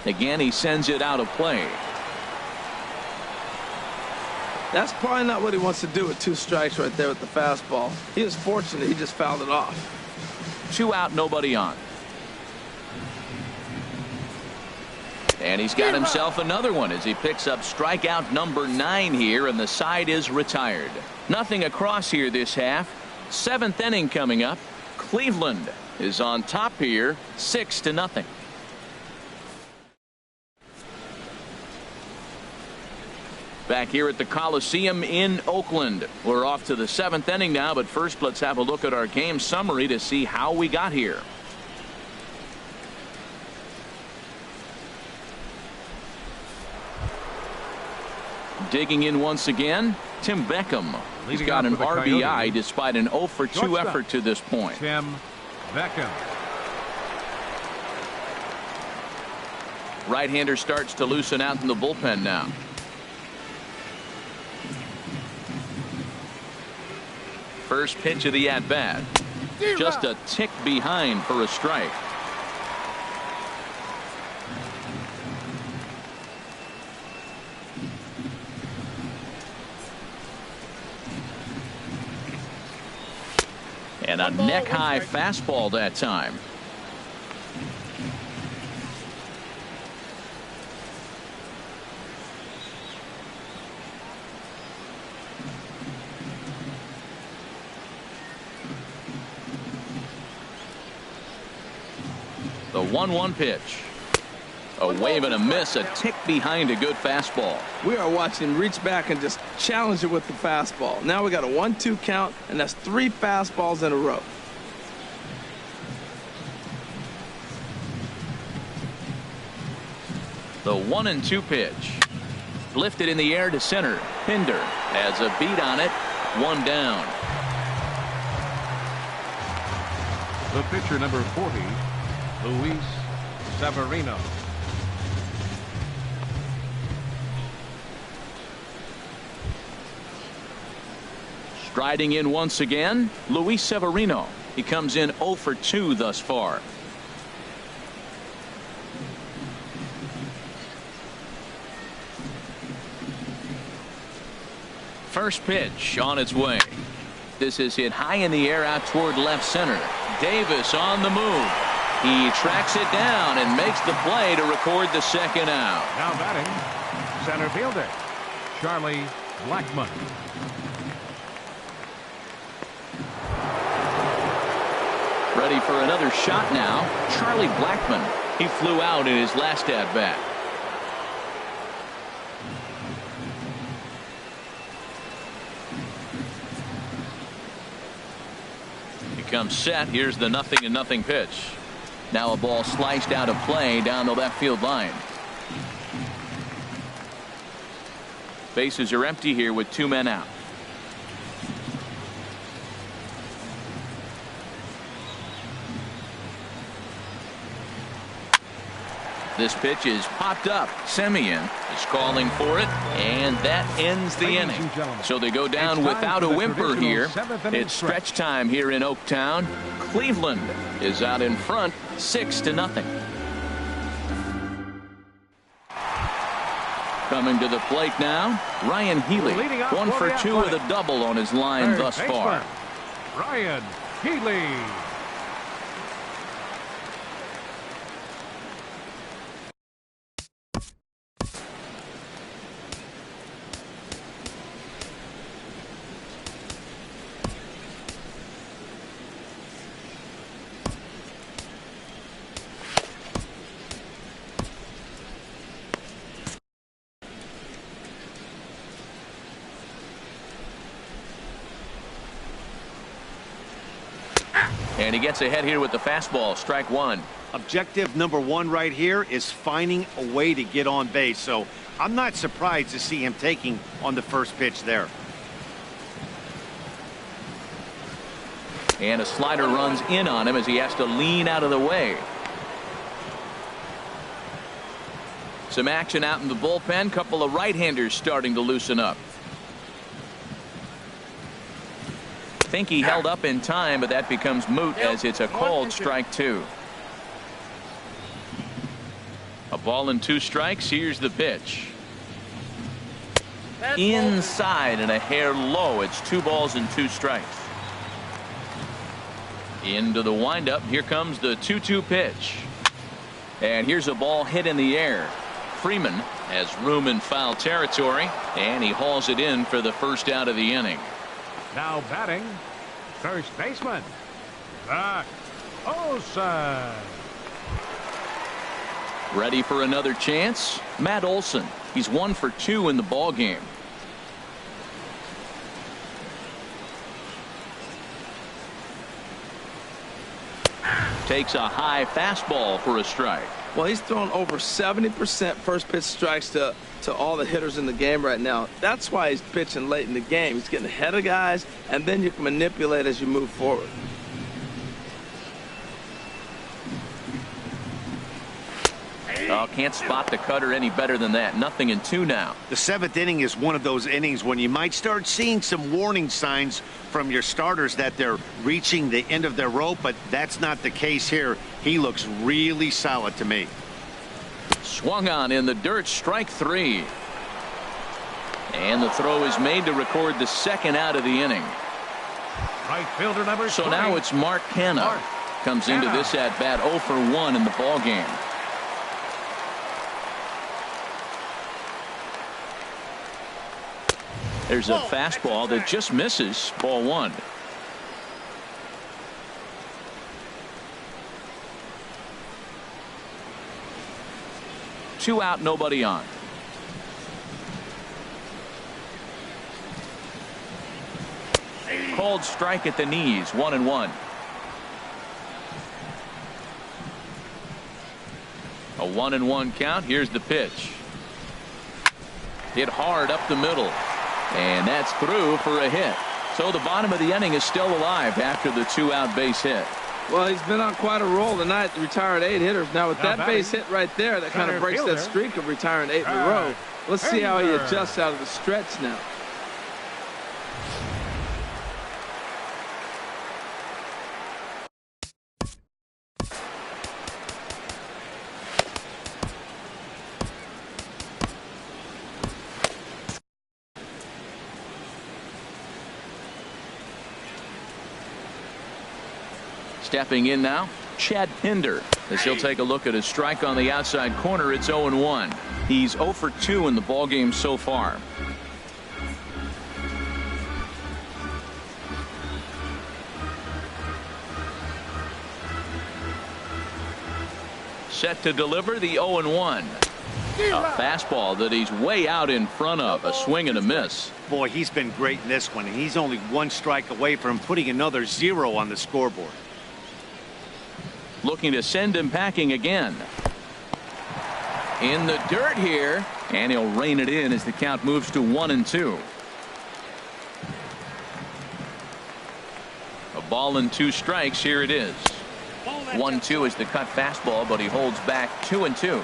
Again, he sends it out of play. That's probably not what he wants to do with 2 strikes right there with the fastball. He was fortunate he just fouled it off. 2 out, nobody on. And he's got himself another one as he picks up strikeout number 9 here, and the side is retired. Nothing across here this half. 7th inning coming up. Cleveland is on top here, 6-0. Back here at the Coliseum in Oakland. We're off to the 7th inning now, but first let's have a look at our game summary to see how we got here. Digging in once again, Tim Beckham. He's got an RBI despite an 0-for-2 effort to this point. Tim Beckham. Right-hander starts to loosen out in the bullpen now. First pitch of the at-bat. Just a tick behind for a strike. And a neck-high fastball that time. The 1-1 pitch. A wave and a miss, a tick behind a good fastball. We are watching him reach back and just challenge it with the fastball. Now we got a 1-2 count, and that's 3 fastballs in a row. The 1-2 pitch. Lifted in the air to center. Pinder has a beat on it. One down. The pitcher, number 40, Luis Severino. Striding in once again, Luis Severino. He comes in 0 for 2 thus far. First pitch on its way. This is hit high in the air out toward left center. Davis on the move. He tracks it down and makes the play to record the second out. Now batting, center fielder, Charlie Blackmon. Ready for another shot now. Charlie Blackmon. He flew out in his last at bat. He comes set. Here's the 0-0 pitch. Now a ball sliced out of play down the left field line. Bases are empty here with 2 men out. This pitch is popped up. Semien is calling for it, and that ends the inning. So they go down without a whimper here. It's stretch time here in Oaktown. Cleveland is out in front 6-0. Coming to the plate now, Ryan Healy. 1 for 2 with a double on his line thus far. Ryan Healy. And he gets ahead here with the fastball. Strike one. Objective number 1 right here is finding a way to get on base. So I'm not surprised to see him taking on the first pitch there. And a slider runs in on him as he has to lean out of the way. Some action out in the bullpen. Couple of right-handers starting to loosen up. I think he held up in time, but that becomes moot as it's a called strike 2. A ball and 2 strikes. Here's the pitch. Inside and a hair low. It's 2 balls and 2 strikes. Into the windup. Here comes the 2-2 pitch. And here's a ball hit in the air. Freeman has room in foul territory, and he hauls it in for the first out of the inning. Now batting, first baseman, Matt Olson. Ready for another chance? Matt Olson. He's 1 for 2 in the ball game. Takes a high fastball for a strike. Well, he's thrown over 70% first pitch strikes to all the hitters in the game right now. That's why he's pitching late in the game. He's getting ahead of guys, and then you can manipulate as you move forward. Oh, can't spot the cutter any better than that. 0-2 now. The 7th inning is one of those innings when you might start seeing some warning signs from your starters that they're reaching the end of their rope, but that's not the case here. He looks really solid to me. Swung on in the dirt. Strike 3. And the throw is made to record the second out of the inning. Right fielder number 20. So now it's Mark Canha. Comes into this at bat 0 for 1 in the ball game. There's a fastball that just misses. Ball 1. Two out, nobody on. Called strike at the knees. 1-1. A 1-1 count. Here's the pitch. Hit hard up the middle. And that's through for a hit. So the bottom of the inning is still alive after the 2-out base hit. Well, he's been on quite a roll tonight, retired 8 hitters. Now, with that base hit right there, that kind of breaks that streak of retiring 8 in a row. Let's see how he adjusts out of the stretch now. Stepping in now, Chad Pinder, as he'll take a look at his strike on the outside corner. It's 0-1. He's 0 for 2 in the ballgame so far. Set to deliver the 0-1. A fastball that he's way out in front of. A swing and a miss. Boy, he's been great in this one, and he's only 1 strike away from putting another 0 on the scoreboard. Looking to send him packing again. In the dirt here, and he'll rein it in as the count moves to 1-2. A ball and 2 strikes. Here it is. 1-2 is the cut fastball, but he holds back 2-2.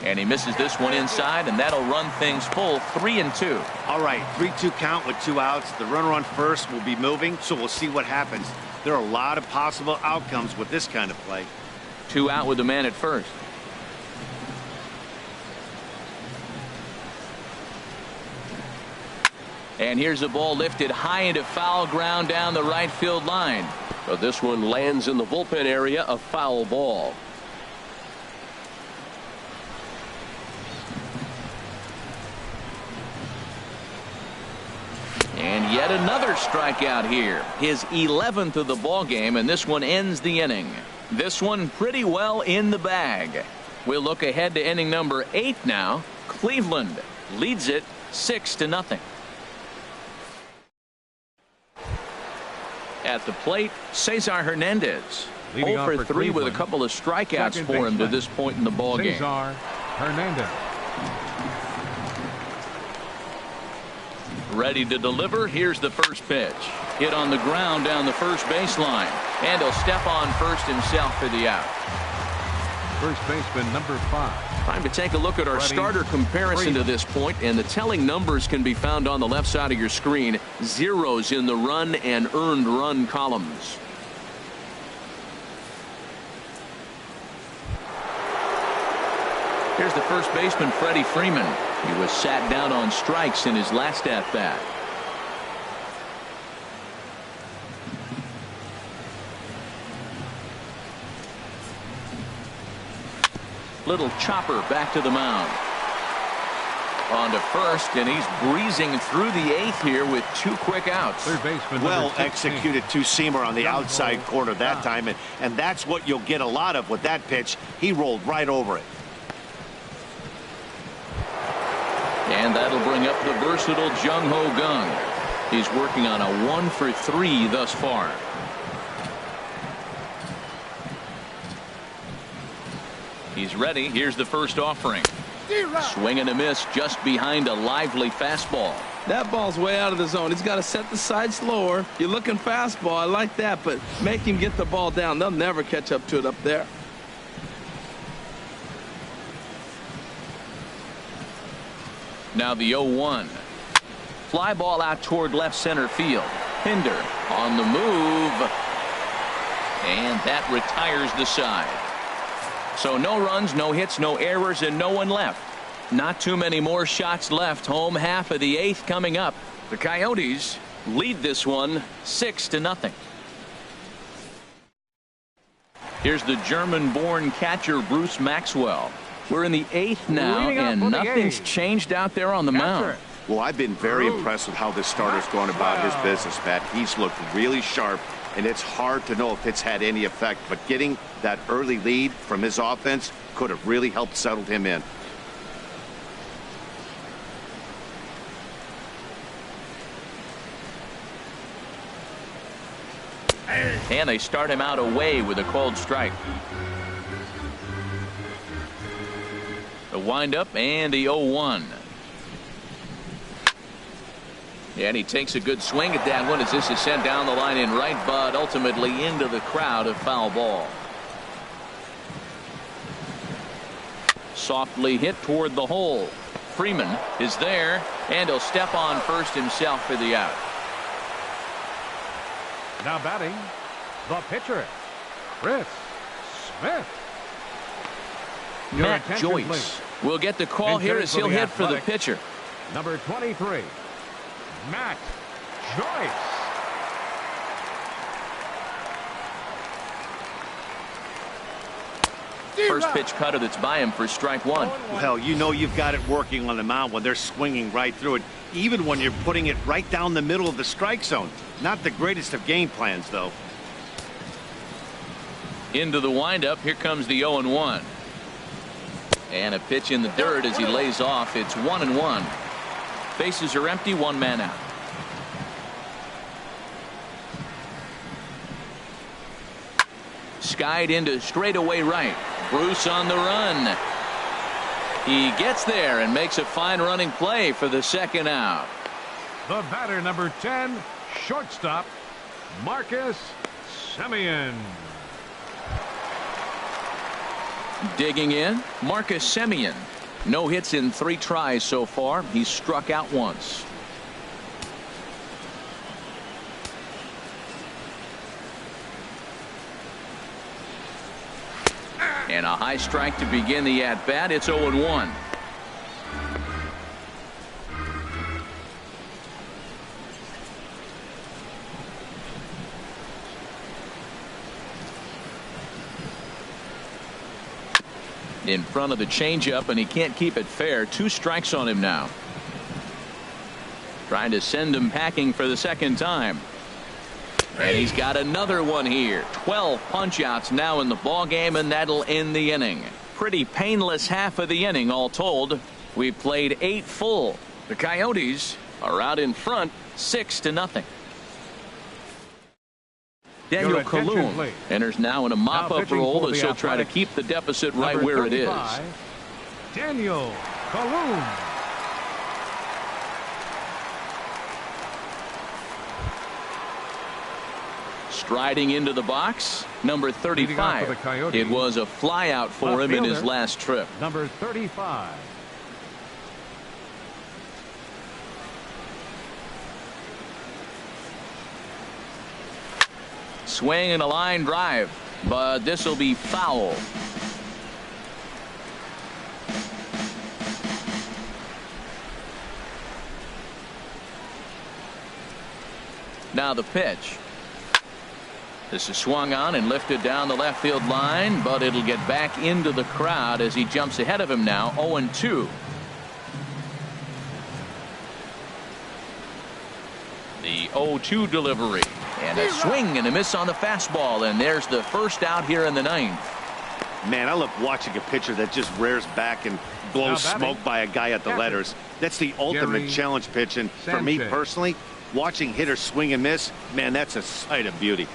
And he misses this one inside, and that'll run things full 3-2. All right, 3-2 count with 2 outs. The runner on first will be moving, so we'll see what happens. There are a lot of possible outcomes with this kind of play. 2 out with the man at first. And here's the ball lifted high into foul ground down the right field line. But this one lands in the bullpen area, a foul ball. And yet another strikeout here. His 11th of the ball game, and this one ends the inning. This one pretty well in the bag. We'll look ahead to inning number 8 now. Cleveland leads it 6-0. At the plate, Cesar Hernandez. 0 for 3 with a couple of strikeouts for him to this point in the ball game. Cesar Hernandez. Ready to deliver. Here's the first pitch. Hit on the ground down the first baseline. And he'll step on first himself for the out. First baseman number 5. Time to take a look at our starter comparison to this point, and the telling numbers can be found on the left side of your screen. Zeros in the run and earned run columns. Here's the first baseman, Freddie Freeman. He was sat down on strikes in his last at-bat. Little chopper back to the mound. On to first, and he's breezing through the 8th here with 2 quick outs. Third baseman well executed 2-seamer on the outside corner that time, and that's what you'll get a lot of with that pitch. He rolled right over it. And that'll bring up the versatile Jung Ho Kang. He's working on a 1 for 3 thus far. He's ready. Here's the first offering. Swing and a miss just behind a lively fastball. That ball's way out of the zone. He's got to set the side slower. You're looking fastball. I like that, but make him get the ball down. They'll never catch up to it up there. Now the 0-1. Fly ball out toward left center field. Pinder on the move. And that retires the side. So no runs, no hits, no errors, and no one left. Not too many more shots left. Home half of the 8th coming up. The Coyotes lead this one 6-0. Here's the German-born catcher Bruce Maxwell. We're in the 8th now, and nothing's changed out there on the mound. Well, I've been very impressed with how this starter's gone about his business, Pat. He's looked really sharp, and it's hard to know if it's had any effect, but getting that early lead from his offense could have really helped settle him in. And they start him out away with a called strike. The windup and the 0-1. And he takes a good swing at that one as this is sent down the line in right, but ultimately into the crowd, of foul ball. Softly hit toward the hole. Freeman is there, and he'll step on first himself for the out. Now batting, the pitcher, Chris Smith. Matt Joyce will get the call here as he'll hit for the pitcher. Number 23, Matt Joyce. First pitch cutter that's by him for strike one. Well, you know you've got it working on the mound when they're swinging right through it, even when you're putting it right down the middle of the strike zone. Not the greatest of game plans, though. Into the windup. Here comes the 0-1. And a pitch in the dirt as he lays off. It's 1-1. Bases are empty, one man out. Skied into straightaway right. Bruce on the run. He gets there and makes a fine running play for the second out. The batter, number 10, shortstop, Marcus Semien. Digging in, Marcus Semien. No hits in 3 tries so far. He's struck out once. And a high strike to begin the at-bat. It's 0-1. In front of the changeup, and he can't keep it fair. 2 strikes on him now. Trying to send him packing for the second time. And he's got another one here. 12 punch-outs now in the ball game, and that'll end the inning. Pretty painless half of the inning, all told. We played 8 full. The Coyotes are out in front, 6-0. Daniel Colon enters now in a mop-up role as he'll try to keep the deficit right where it is. Daniel Colon. Striding into the box, number 35. It was a flyout for him in his last trip. Number 35. Swing and a line drive, but this will be foul. Now the pitch. This is swung on and lifted down the left field line, but it'll get back into the crowd as he jumps ahead of him now. 0-2. The 0-2 delivery. And a swing and a miss on the fastball, and there's the first out here in the 9th. Man, I love watching a pitcher that just rears back and blows smoke by a guy at the letters. That's the ultimate challenge pitch, and for me personally, watching hitters swing and miss, man, that's a sight of beauty.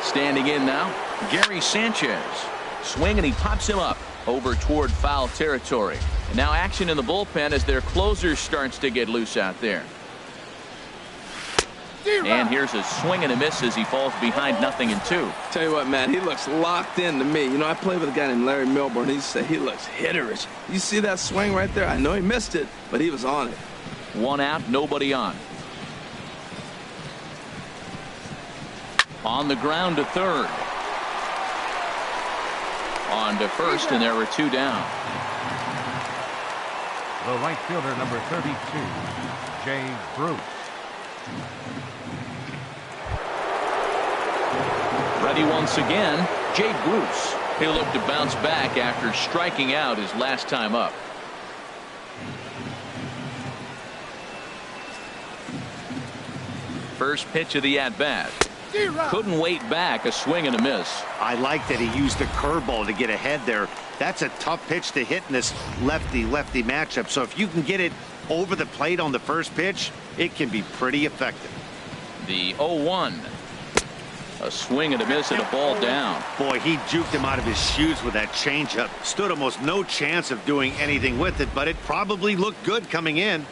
Standing in now, Gary Sanchez. Swing and he pops him up over toward foul territory. And now action in the bullpen as their closer starts to get loose out there. And here's a swing and a miss as he falls behind 0-2. Tell you what, man, he looks locked in to me. You know, I played with a guy named Larry Milburn. He said he looks hitterish. You see that swing right there? I know he missed it, but he was on it. 1 out, nobody on. On the ground to third. On to first, and there were 2 down. The right fielder, number 32, Jay Bruce. Ready once again, Jay Bruce. He'll look to bounce back after striking out his last time up. First pitch of the at-bat. Couldn't wait back, a swing and a miss. I like that he used the curveball to get ahead there. That's a tough pitch to hit in this lefty-lefty matchup. So if you can get it over the plate on the first pitch, it can be pretty effective. The 0-1. A swing and a miss and a ball down. Boy, he juked him out of his shoes with that changeup. Stood almost no chance of doing anything with it, but it probably looked good coming in.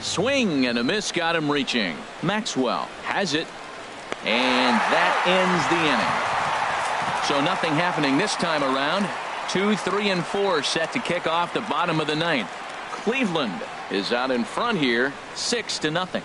Swing and a miss got him reaching. Maxwell has it, and that ends the inning. So nothing happening this time around. 2, 3, and 4 set to kick off the bottom of the ninth. Cleveland is out in front here, 6-0.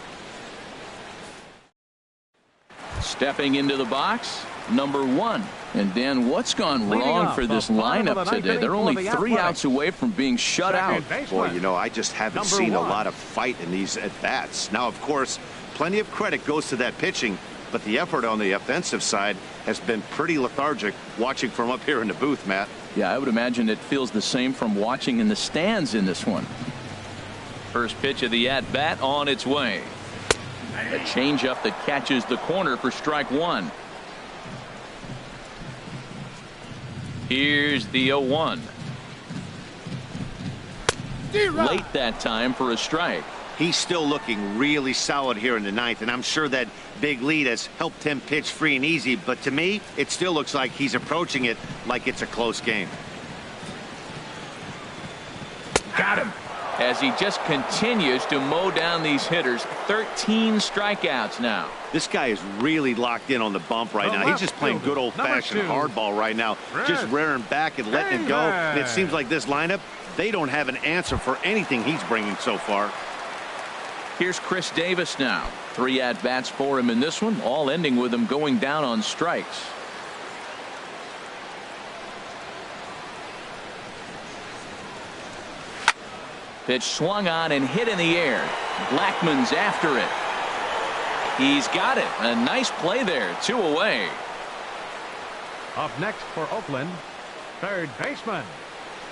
Stepping into the box, number 1. And Dan, what's gone wrong for this lineup today? They're only 3 outs away from being shut out. Boy, you know, I just haven't seen a lot of fight in these at-bats. Now, of course, plenty of credit goes to that pitching, but the effort on the offensive side has been pretty lethargic watching from up here in the booth, Matt. Yeah, I would imagine it feels the same from watching in the stands in this one. First pitch of the at-bat on its way. A changeup that catches the corner for strike 1. Here's the 0-1. Late that time for a strike. He's still looking really solid here in the ninth, and I'm sure that big lead has helped him pitch free and easy, but to me, it still looks like he's approaching it like it's a close game. Got him. As he just continues to mow down these hitters. 13 strikeouts now. This guy is really locked in on the bump right now. He's just playing good old-fashioned hardball right now, just rearing back and letting it go. And it seems like this lineup, they don't have an answer for anything he's bringing so far. Here's Chris Davis now. 3 at-bats for him in this one, all ending with him going down on strikes. Pitch swung on and hit in the air. Blackmon's after it. He's got it. A nice play there. 2 away. Up next for Oakland, third baseman,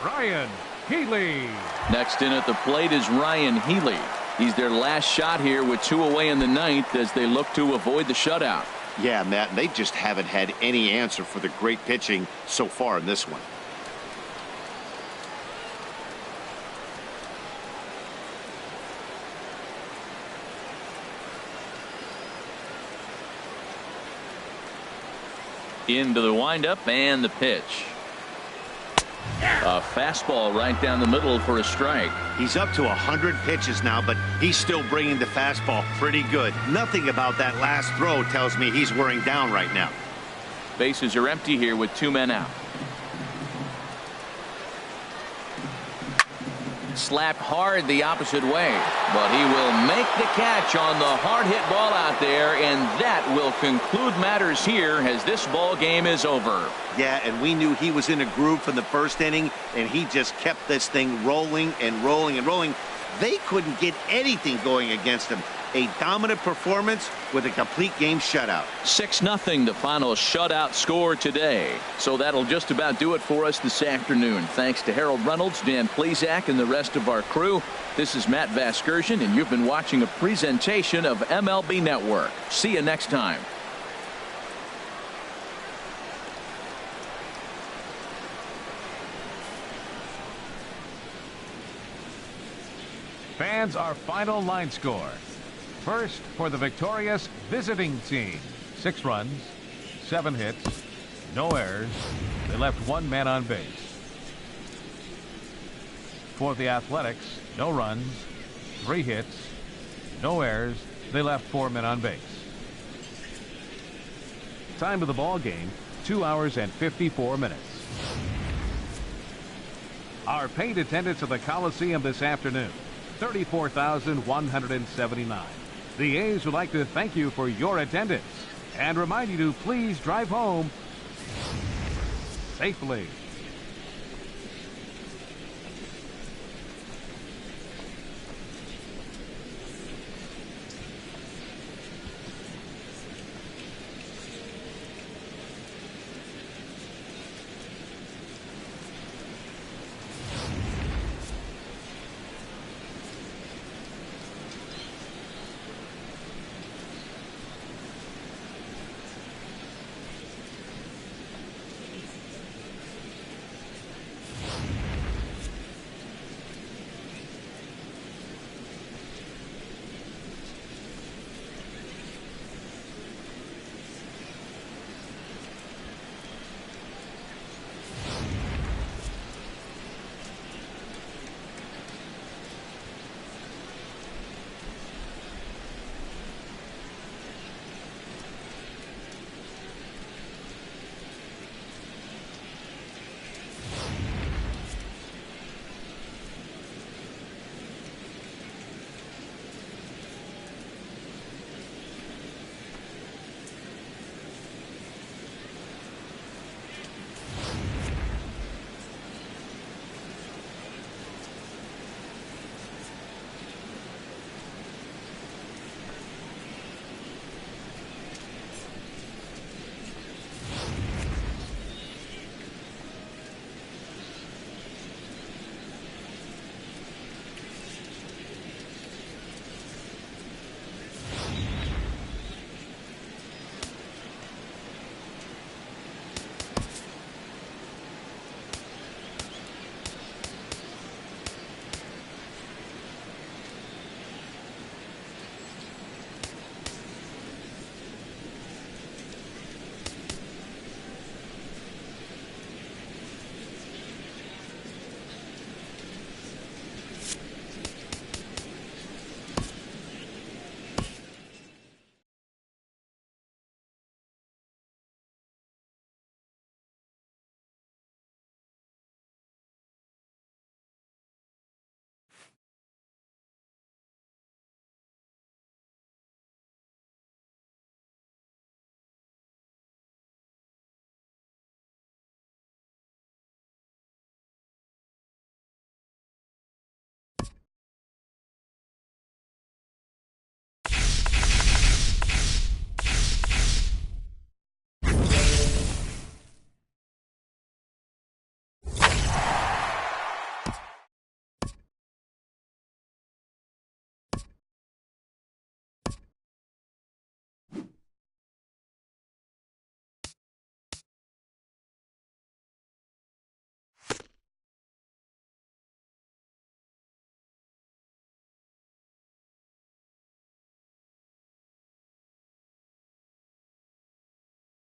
Ryan Healy. Next in at the plate is Ryan Healy. He's their last shot here with 2 away in the ninth as they look to avoid the shutout. Yeah, Matt, they just haven't had any answer for the great pitching so far in this one. Into the windup and the pitch. A fastball right down the middle for a strike. He's up to 100 pitches now, but he's still bringing the fastball pretty good. Nothing about that last throw tells me he's wearing down right now. Bases are empty here with 2 men out. Slapped hard the opposite way, but he will make the catch on the hard hit ball out there, and that will conclude matters here as this ball game is over. Yeah, and we knew he was in a groove from the first inning, and he just kept this thing rolling and rolling and rolling. They couldn't get anything going against him. A dominant performance with a complete game shutout. 6-0 the final shutout score today. So that'll just about do it for us this afternoon. Thanks to Harold Reynolds, Dan Plesac, and the rest of our crew. This is Matt Vasgersian, and you've been watching a presentation of MLB Network. See you next time. Fans, our final line score. First for the victorious visiting team. 6 runs, 7 hits, no errors. They left 1 man on base. For the Athletics, no runs, 3 hits, no errors. They left 4 men on base. Time of the ball game, 2 hours and 54 minutes. Our paid attendance at the Coliseum this afternoon, 34,179. The A's would like to thank you for your attendance and remind you to please drive home safely.